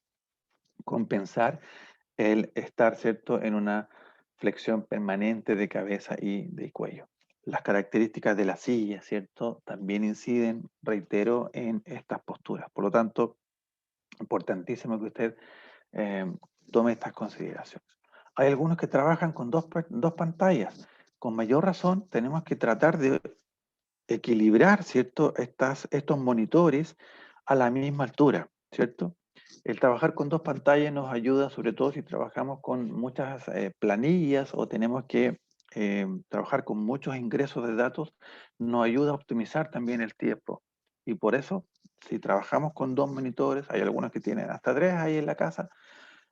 compensar el estar, ¿cierto?, en una flexión permanente de cabeza y de cuello. Las características de la silla, ¿cierto?, también inciden, reitero, en estas posturas. Por lo tanto, importantísimo que usted tome estas consideraciones. Hay algunos que trabajan con dos pantallas. Con mayor razón tenemos que tratar de equilibrar, ¿cierto?, estos monitores a la misma altura, ¿cierto? El trabajar con dos pantallas nos ayuda, sobre todo si trabajamos con muchas planillas o tenemos que trabajar con muchos ingresos de datos, nos ayuda a optimizar también el tiempo. Y por eso, si trabajamos con dos monitores, hay algunos que tienen hasta 3 ahí en la casa,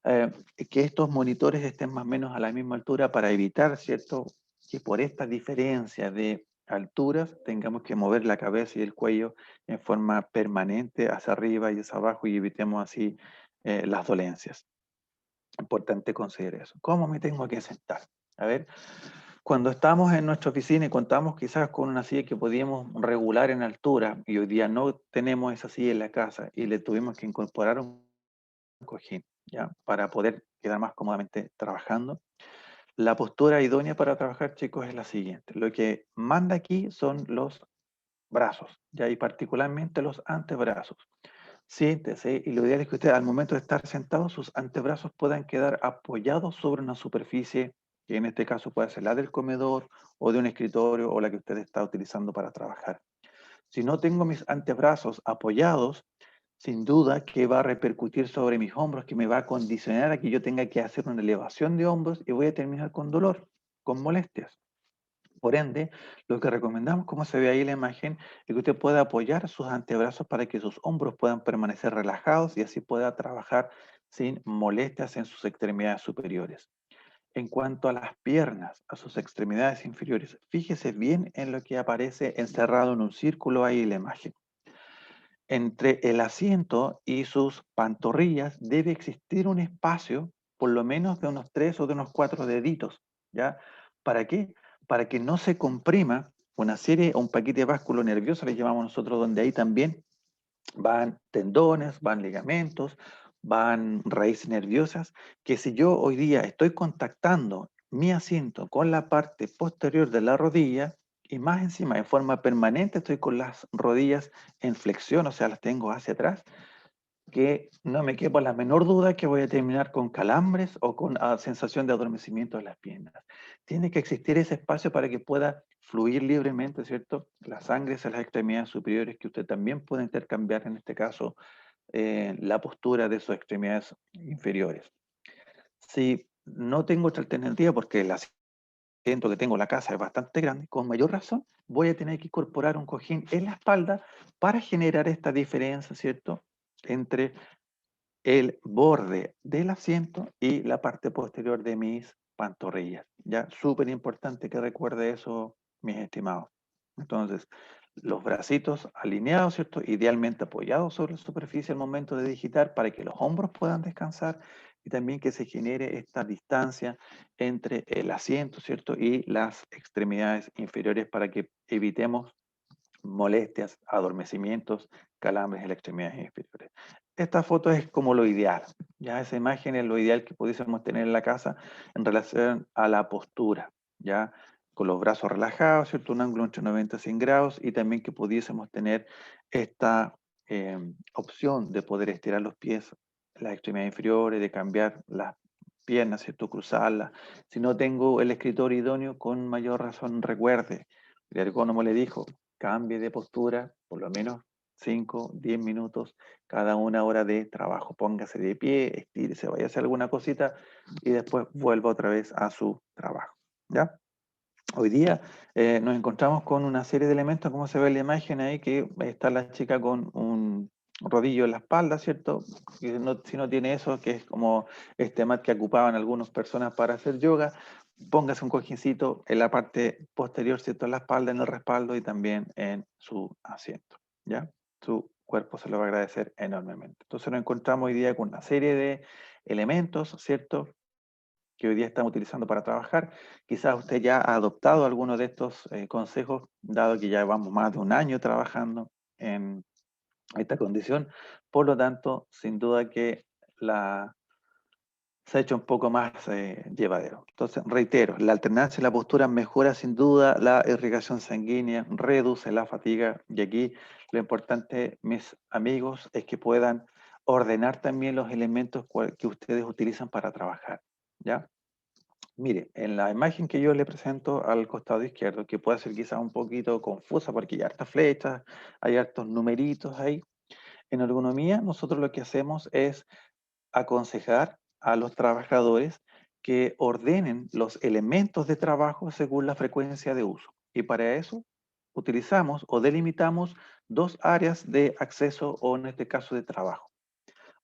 que estos monitores estén más o menos a la misma altura para evitar, ¿cierto?, que por esta diferencia de alturas tengamos que mover la cabeza y el cuello en forma permanente hacia arriba y hacia abajo y evitemos así las dolencias. Importante considerar eso. ¿Cómo me tengo que sentar? A ver, Cuando estábamos en nuestra oficina y contábamos quizás con una silla que podíamos regular en altura, y hoy día no tenemos esa silla en la casa y le tuvimos que incorporar un cojín, ¿ya? Para poder quedar más cómodamente trabajando. La postura idónea para trabajar, chicos, es la siguiente. Lo que manda aquí son los brazos, ¿ya? Y particularmente los antebrazos. Siéntese, y lo ideal es que usted al momento de estar sentado, sus antebrazos puedan quedar apoyados sobre una superficie, que en este caso puede ser la del comedor o de un escritorio o la que usted está utilizando para trabajar. Si no tengo mis antebrazos apoyados, sin duda que va a repercutir sobre mis hombros, que me va a condicionar a que yo tenga que hacer una elevación de hombros y voy a terminar con dolor, con molestias. Por ende, lo que recomendamos, como se ve ahí en la imagen, es que usted pueda apoyar sus antebrazos para que sus hombros puedan permanecer relajados y así pueda trabajar sin molestias en sus extremidades superiores. En cuanto a las piernas, a sus extremidades inferiores, fíjese bien en lo que aparece encerrado en un círculo ahí en la imagen. Entre el asiento y sus pantorrillas debe existir un espacio, por lo menos de unos 3 o de unos 4 deditos, ¿ya? ¿Para qué? Para que no se comprima una serie, un paquete vasculo nervioso, le llamamos nosotros, donde ahí también van tendones, van ligamentos, van raíces nerviosas, que si yo hoy día estoy contactando mi asiento con la parte posterior de la rodilla, y más encima, en forma permanente, estoy con las rodillas en flexión, o sea, las tengo hacia atrás, que no me quepa la menor duda que voy a terminar con calambres o con sensación de adormecimiento de las piernas. Tiene que existir ese espacio para que pueda fluir libremente, ¿cierto? La sangre hacia las extremidades superiores, que usted también puede intercambiar, en este caso, la postura de sus extremidades inferiores. Si no tengo otra alternativa, porque el asiento que tengo en la casa es bastante grande, con mayor razón voy a tener que incorporar un cojín en la espalda para generar esta diferencia, ¿cierto?, entre el borde del asiento y la parte posterior de mis pantorrillas. Ya, súper importante que recuerde eso, mis estimados. Entonces, los bracitos alineados, ¿cierto? Idealmente apoyados sobre la superficie al momento de digitar para que los hombros puedan descansar y también que se genere esta distancia entre el asiento, ¿cierto? Y las extremidades inferiores para que evitemos molestias, adormecimientos, calambres en las extremidades inferiores. Esta foto es como lo ideal, ya esa imagen es lo ideal que pudiésemos tener en la casa en relación a la postura, ya con los brazos relajados, ¿cierto? Un ángulo entre 90 y 100 grados y también que pudiésemos tener esta opción de poder estirar los pies, las extremidades inferiores, de cambiar las piernas, ¿cierto? Cruzarlas. Si no tengo el escritorio idóneo, con mayor razón recuerde, el ergónomo le dijo, cambie de postura por lo menos 5, 10 minutos cada una hora de trabajo. Póngase de pie, estírese, vaya a hacer alguna cosita y después vuelva otra vez a su trabajo. ¿Ya? Hoy día nos encontramos con una serie de elementos, como se ve en la imagen ahí, que está la chica con un rodillo en la espalda, ¿cierto? Si no tiene eso, que es como este mat que ocupaban algunas personas para hacer yoga, póngase un cojincito en la parte posterior, ¿cierto? En la espalda, en el respaldo y también en su asiento, ¿ya? Su cuerpo se lo va a agradecer enormemente. Entonces nos encontramos hoy día con una serie de elementos, ¿cierto?, que hoy día estamos utilizando para trabajar. Quizás usted ya ha adoptado alguno de estos consejos, dado que ya llevamos más de un año trabajando en esta condición. Por lo tanto, sin duda que se ha hecho un poco más llevadero. Entonces, reitero, la alternancia y la postura mejora sin duda la irrigación sanguínea, reduce la fatiga y aquí lo importante, mis amigos, es que puedan ordenar también los elementos que ustedes utilizan para trabajar, ¿ya? Mire, en la imagen que yo le presento al costado izquierdo, que puede ser quizás un poquito confusa porque hay hartas flechas, hay hartos numeritos ahí. En ergonomía, nosotros lo que hacemos es aconsejar a los trabajadores que ordenen los elementos de trabajo según la frecuencia de uso. Y para eso utilizamos o delimitamos dos áreas de acceso o en este caso de trabajo.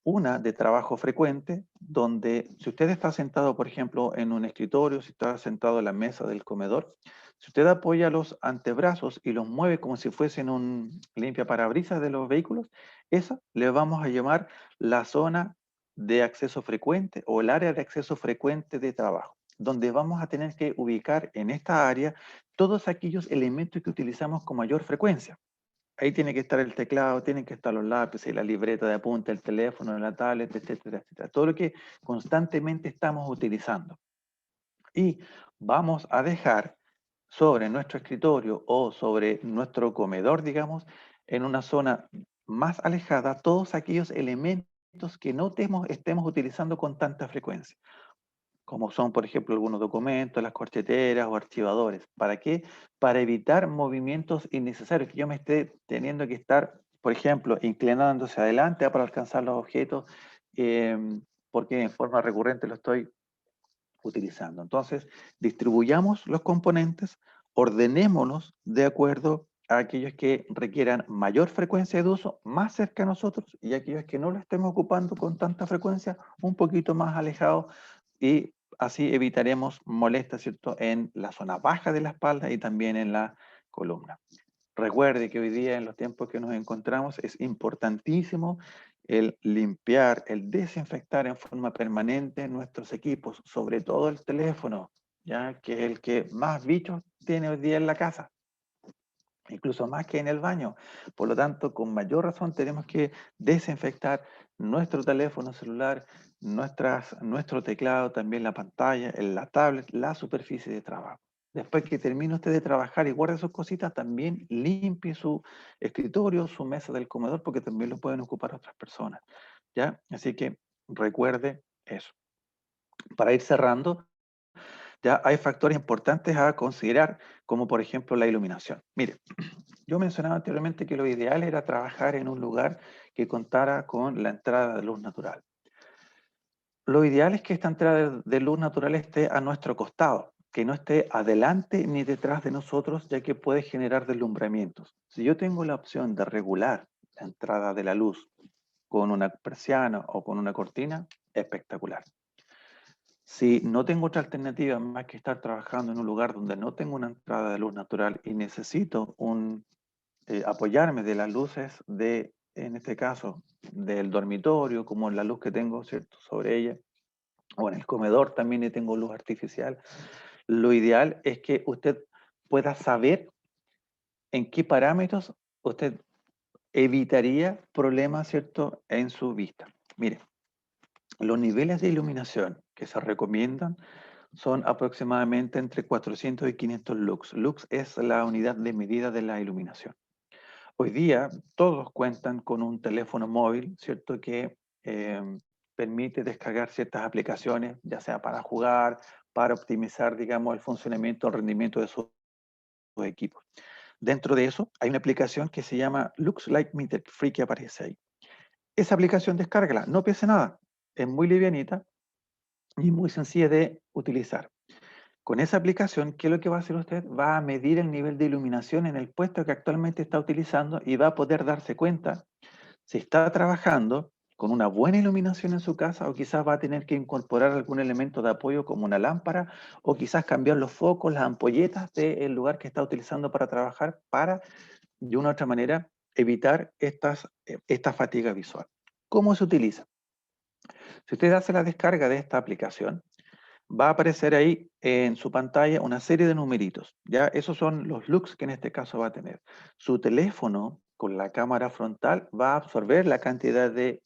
Una de trabajo frecuente, donde si usted está sentado, por ejemplo, en un escritorio, si está sentado en la mesa del comedor, si usted apoya los antebrazos y los mueve como si fuesen un limpiaparabrisas de los vehículos, esa le vamos a llamar la zona de acceso frecuente o el área de acceso frecuente de trabajo. donde vamos a tener que ubicar en esta área todos aquellos elementos que utilizamos con mayor frecuencia. Ahí tiene que estar el teclado, tienen que estar los lápices, la libreta de apunte, el teléfono, la tablet, etcétera, etcétera. Todo lo que constantemente estamos utilizando. Y vamos a dejar sobre nuestro escritorio o sobre nuestro comedor, digamos, en una zona más alejada, todos aquellos elementos que no estemos utilizando con tanta frecuencia, como son, por ejemplo, algunos documentos, las corcheteras o archivadores. ¿Para qué? Para evitar movimientos innecesarios, que yo me esté teniendo que estar, por ejemplo, inclinándose adelante para alcanzar los objetos, porque en forma recurrente lo estoy utilizando. Entonces, distribuyamos los componentes, ordenémonos de acuerdo a aquellos que requieran mayor frecuencia de uso, más cerca a nosotros, y aquellos que no lo estemos ocupando con tanta frecuencia, un poquito más alejados, y así evitaremos molestias, ¿cierto?, en la zona baja de la espalda y también en la columna. Recuerde que hoy día, en los tiempos que nos encontramos, es importantísimo el limpiar, el desinfectar en forma permanente nuestros equipos, sobre todo el teléfono, ya que es el que más bichos tiene hoy día en la casa, incluso más que en el baño. Por lo tanto, con mayor razón tenemos que desinfectar nuestro teléfono celular, nuestro teclado, también la pantalla, la tablet, la superficie de trabajo. Después que termine usted de trabajar y guarde sus cositas, también limpie su escritorio, su mesa del comedor, porque también lo pueden ocupar otras personas, ¿ya? Así que recuerde eso. Para ir cerrando, ya hay factores importantes a considerar, como por ejemplo la iluminación. Mire, yo mencionaba anteriormente que lo ideal era trabajar en un lugar que contara con la entrada de luz natural. Lo ideal es que esta entrada de luz natural esté a nuestro costado, que no esté adelante ni detrás de nosotros, ya que puede generar deslumbramientos. Si yo tengo la opción de regular la entrada de la luz con una persiana o con una cortina, espectacular. Si no tengo otra alternativa más que estar trabajando en un lugar donde no tengo una entrada de luz natural y necesito apoyarme de las luces en este caso, del dormitorio, como la luz que tengo, ¿cierto?, sobre ella, o en el comedor también tengo luz artificial, lo ideal es que usted pueda saber en qué parámetros usted evitaría problemas, ¿cierto?, en su vista. Mire, los niveles de iluminación que se recomiendan son aproximadamente entre 400 y 500 lux. Lux es la unidad de medida de la iluminación. Hoy día todos cuentan con un teléfono móvil, ¿cierto?, que permite descargar ciertas aplicaciones, ya sea para jugar, para optimizar, digamos, el funcionamiento, el rendimiento de sus equipos. Dentro de eso hay una aplicación que se llama Lux Light Meter Free, que aparece ahí. Esa aplicación, descárgala, no pesa nada, es muy livianita y muy sencilla de utilizar. Con esa aplicación, ¿qué es lo que va a hacer usted? Va a medir el nivel de iluminación en el puesto que actualmente está utilizando y va a poder darse cuenta si está trabajando con una buena iluminación en su casa, o quizás va a tener que incorporar algún elemento de apoyo como una lámpara, o quizás cambiar los focos, las ampolletas del lugar que está utilizando para trabajar, para de una u otra manera evitar esta fatiga visual. ¿Cómo se utiliza? Si usted hace la descarga de esta aplicación, va a aparecer ahí en su pantalla una serie de numeritos. Ya esos son los lux que en este caso va a tener. Su teléfono con la cámara frontal va a absorber la cantidad de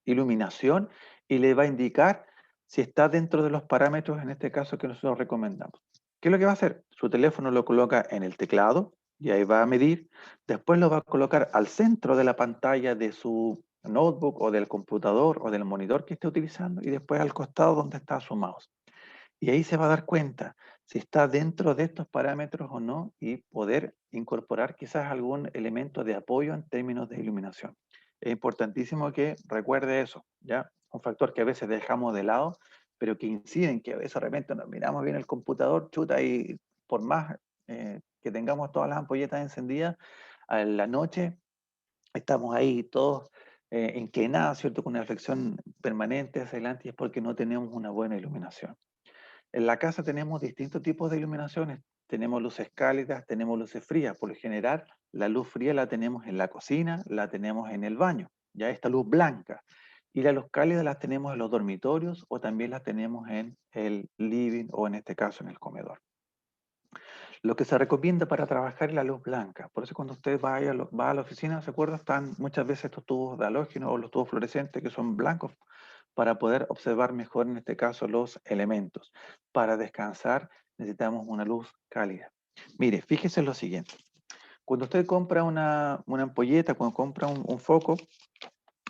iluminación y le va a indicar si está dentro de los parámetros, en este caso, que nosotros recomendamos. ¿Qué es lo que va a hacer? Su teléfono lo coloca en el teclado y ahí va a medir. Después lo va a colocar al centro de la pantalla de su notebook o del computador o del monitor que esté utilizando, y después al costado donde está su mouse. Y ahí se va a dar cuenta si está dentro de estos parámetros o no, y poder incorporar quizás algún elemento de apoyo en términos de iluminación. Es importantísimo que recuerde eso, ¿ya? Un factor que a veces dejamos de lado, pero que incide en que a veces de repente nos miramos bien el computador, chuta, y por más que tengamos todas las ampolletas encendidas, a la noche estamos ahí todos inclinados, ¿cierto?, con una reflexión permanente hacia adelante, y es porque no tenemos una buena iluminación. En la casa tenemos distintos tipos de iluminaciones. Tenemos luces cálidas, tenemos luces frías. Por lo general, la luz fría la tenemos en la cocina, la tenemos en el baño. Ya esta luz blanca. Y la luz cálida las tenemos en los dormitorios o también las tenemos en el living o en este caso en el comedor. Lo que se recomienda para trabajar es la luz blanca. Por eso cuando usted va a la oficina, ¿se acuerda? Están muchas veces estos tubos de halógeno o los tubos fluorescentes que son blancos para poder observar mejor en este caso los elementos. Para descansar necesitamos una luz cálida. Mire, fíjese en lo siguiente. Cuando usted compra una ampolleta, cuando compra un foco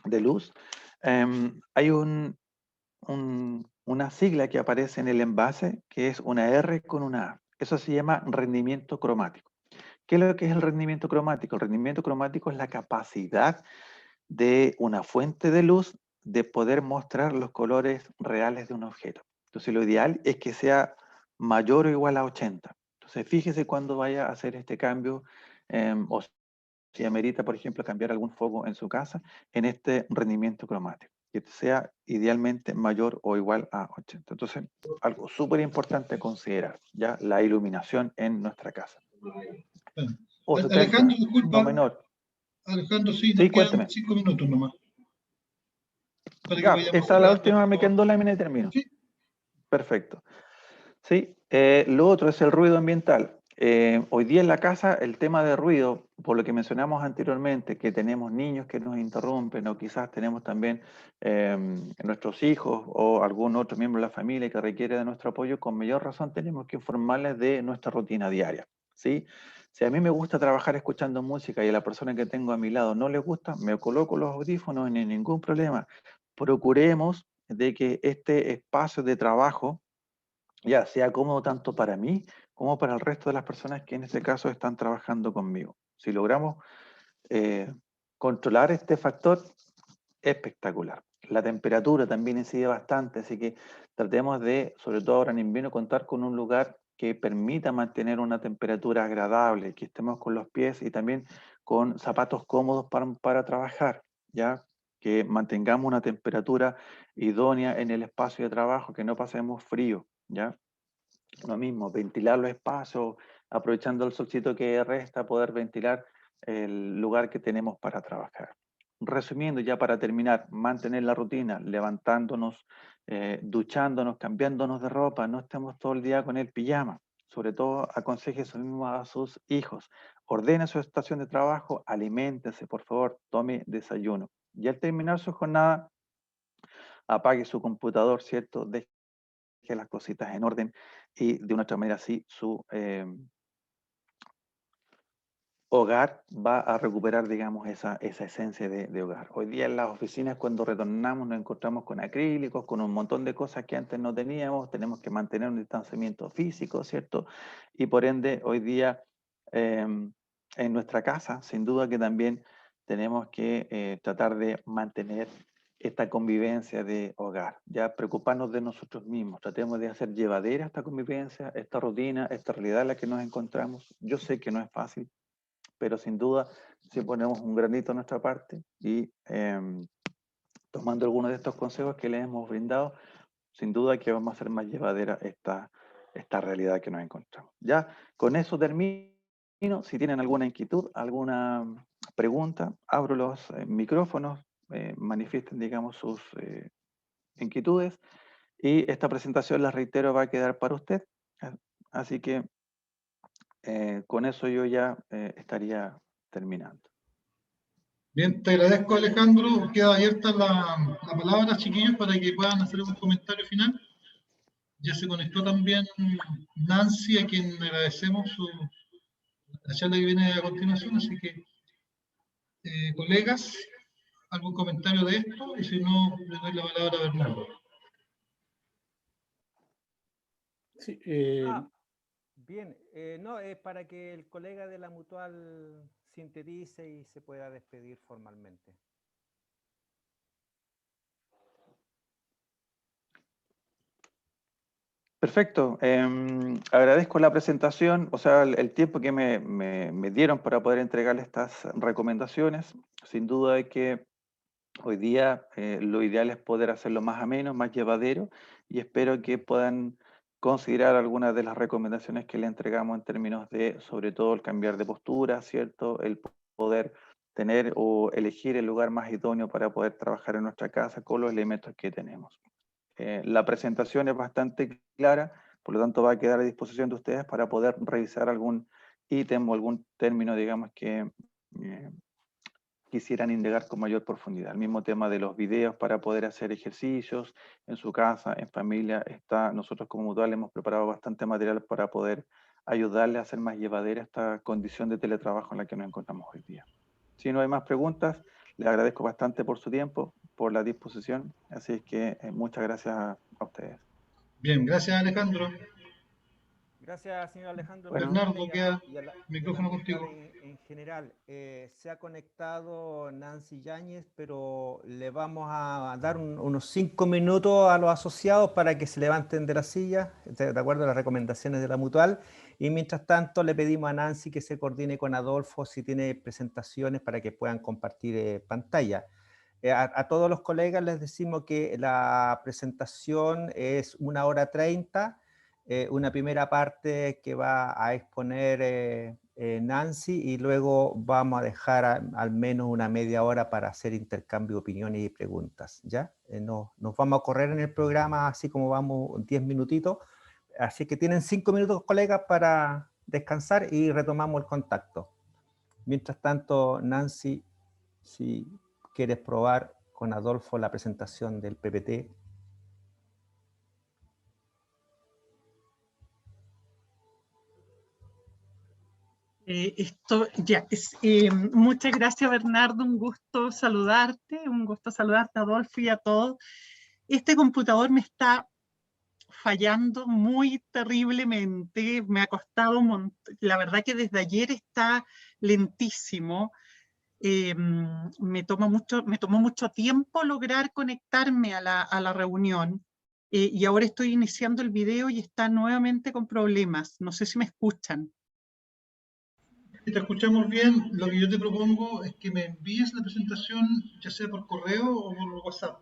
de luz, hay una sigla que aparece en el envase que es una R con una A. Eso se llama rendimiento cromático. ¿Qué es lo que es el rendimiento cromático? El rendimiento cromático es la capacidad de una fuente de luz de poder mostrar los colores reales de un objeto. Entonces lo ideal es que sea mayor o igual a 80. Entonces fíjese cuando vaya a hacer este cambio o si amerita, por ejemplo, cambiar algún foco en su casa en este rendimiento cromático, que sea idealmente mayor o igual a 80. Entonces, algo súper importante considerar, ya la iluminación en nuestra casa. Bueno. O 70, Alejandro, no disculpa. menor. Alejandro, sí, Sí, nos quedan cuénteme. 5 minutos nomás. Para que Ya, vayamos esa es la cerrando, última, por me favor. quedan 2 láminas y termino. Sí. Perfecto. Sí, lo otro es el ruido ambiental. Hoy día en la casa el tema de ruido, por lo que mencionamos anteriormente, que tenemos niños que nos interrumpen o quizás tenemos también nuestros hijos o algún otro miembro de la familia que requiere de nuestro apoyo, con mayor razón tenemos que informarles de nuestra rutina diaria, ¿sí? Si a mí me gusta trabajar escuchando música y a la persona que tengo a mi lado no le gusta, me coloco los audífonos, ni ningún problema. Procuremos de que este espacio de trabajo ya sea cómodo tanto para mí como para el resto de las personas que en este caso están trabajando conmigo. Si logramos controlar este factor, espectacular. La temperatura también incide bastante, así que tratemos de, sobre todo ahora en invierno, contar con un lugar que permita mantener una temperatura agradable, que estemos con los pies y también con zapatos cómodos para trabajar, ¿ya? Que mantengamos una temperatura idónea en el espacio de trabajo, que no pasemos frío, ¿ya? Lo mismo, ventilar los espacios, aprovechando el solcito que resta, poder ventilar el lugar que tenemos para trabajar. Resumiendo, ya para terminar, mantener la rutina, levantándonos, duchándonos, cambiándonos de ropa, no estemos todo el día con el pijama. Sobre todo, aconseje eso mismo a sus hijos. Ordene su estación de trabajo, aliméntese, por favor, tome desayuno. Y al terminar su jornada, apague su computador, ¿cierto? Deje las cositas en orden y de una otra manera así su hogar va a recuperar, digamos, esa esencia de hogar. Hoy día en las oficinas cuando retornamos nos encontramos con acrílicos, con un montón de cosas que antes no teníamos, tenemos que mantener un distanciamiento físico, ¿cierto? Y por ende hoy día en nuestra casa, sin duda que también tenemos que tratar de mantener esta convivencia de hogar, ya preocuparnos de nosotros mismos, tratemos de hacer llevadera esta convivencia, esta rutina, esta realidad en la que nos encontramos. Yo sé que no es fácil, pero sin duda si ponemos un granito a nuestra parte y tomando algunos de estos consejos que les hemos brindado, sin duda que vamos a hacer más llevadera esta realidad que nos encontramos. Ya con eso termino. Si tienen alguna inquietud, alguna pregunta, abro los micrófonos, manifiesten, digamos, sus inquietudes y esta presentación, la reitero, va a quedar para usted. Así que con eso yo ya estaría terminando. Bien, te agradezco, Alejandro. Queda abierta la palabra, chiquillos, para que puedan hacer un comentario final. Ya se conectó también Nancy, a quien le agradecemos la charla que viene a continuación. Así que, colegas, ¿algún comentario de esto? Y si no, le doy la palabra a Bernardo. Sí, bien, no, es para que el colega de la Mutual sintetice y se pueda despedir formalmente. Perfecto. Agradezco la presentación, o sea, el tiempo que me dieron para poder entregarle estas recomendaciones. Sin duda es que hoy día lo ideal es poder hacerlo más ameno, más llevadero, y espero que puedan considerar algunas de las recomendaciones que le entregamos en términos de, sobre todo, el cambiar de postura, ¿cierto? El poder tener o elegir el lugar más idóneo para poder trabajar en nuestra casa con los elementos que tenemos. La presentación es bastante clara, por lo tanto va a quedar a disposición de ustedes para poder revisar algún ítem o algún término, digamos, que quisieran indagar con mayor profundidad. El mismo tema de los videos para poder hacer ejercicios en su casa, en familia, nosotros como Mutual hemos preparado bastante material para poder ayudarle a hacer más llevadera esta condición de teletrabajo en la que nos encontramos hoy día. Si no hay más preguntas, les agradezco bastante por su tiempo, por la disposición, así es que muchas gracias a ustedes. Bien, gracias Alejandro. Gracias, señor Alejandro. Bernardo, queda Y a la micrófono amistad contigo. en general. Se ha conectado Nancy Yáñez, pero le vamos a dar unos 5 minutos a los asociados para que se levanten de la silla, de acuerdo a las recomendaciones de la Mutual. Y mientras tanto le pedimos a Nancy que se coordine con Adolfo si tiene presentaciones para que puedan compartir pantalla. A todos los colegas les decimos que la presentación es 1:30. Una primera parte que va a exponer Nancy y luego vamos a dejar al menos una media hora para hacer intercambio de opiniones y preguntas, ¿ya? Nos vamos a correr en el programa así como vamos 10 minutitos, así que tienen 5 minutos, colegas, para descansar y retomamos el contacto. Mientras tanto, Nancy, si quieres probar con Adolfo la presentación del PPT. Muchas gracias, Bernardo, un gusto saludarte, Adolfo, y a todos. Este computador me está fallando muy terriblemente, me ha costado un montón, la verdad que desde ayer está lentísimo. Me tomó mucho tiempo lograr conectarme a la reunión, y ahora estoy iniciando el video y está nuevamente con problemas. No sé si me escuchan. Si te escuchamos bien, lo que yo te propongo es que me envíes la presentación, ya sea por correo o por WhatsApp,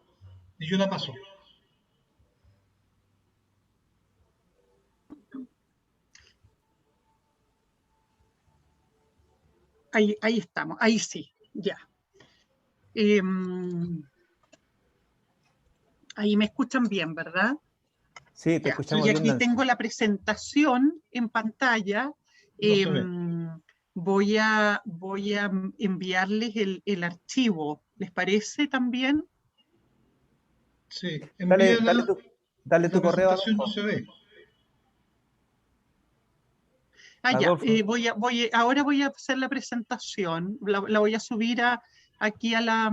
y yo la paso. Ahí estamos, ahí sí, ya. Ahí me escuchan bien, ¿verdad? Sí, te escuchamos y bien, aquí Nancy. tengo la presentación en pantalla. Voy a enviarles el archivo. ¿Les parece también? Sí, envíala. Dale tu correo. La presentación no se ve. Ya, ahora voy a hacer la presentación. La voy a subir aquí a la...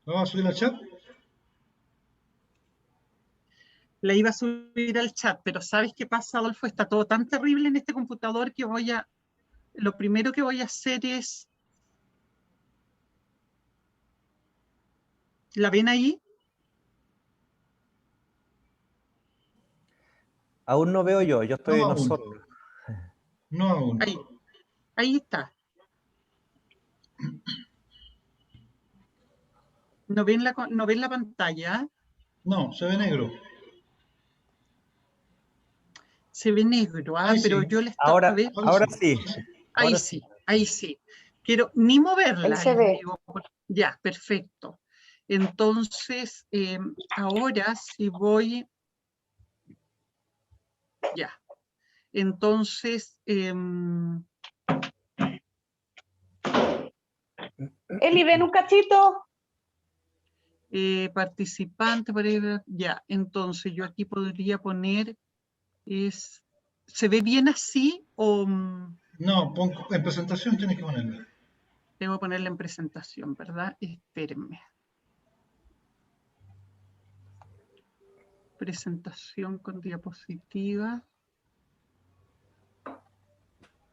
¿La vas a subir al chat? La iba a subir al chat, pero ¿sabes qué pasa, Adolfo? Está todo tan terrible en este computador que lo primero que voy a hacer es... ¿La ven ahí? Aún no veo yo estoy en nosotros. No aún. Ahí está. ¿No ven la pantalla? No, se ve negro. Se ve negro, pero sí. yo le estaba... Ahora sí. Ahí sí. Quiero ni moverla. Ahí se ve. Digo, ya, perfecto. Entonces, ahora sí voy... Ya. Entonces... Eli, ven un cachito. Participante, ya. Entonces, yo aquí podría poner... ¿Se ve bien así o...? No, en presentación tienes que ponerla. Tengo que ponerla en presentación, ¿verdad? Espérenme. Presentación con diapositiva.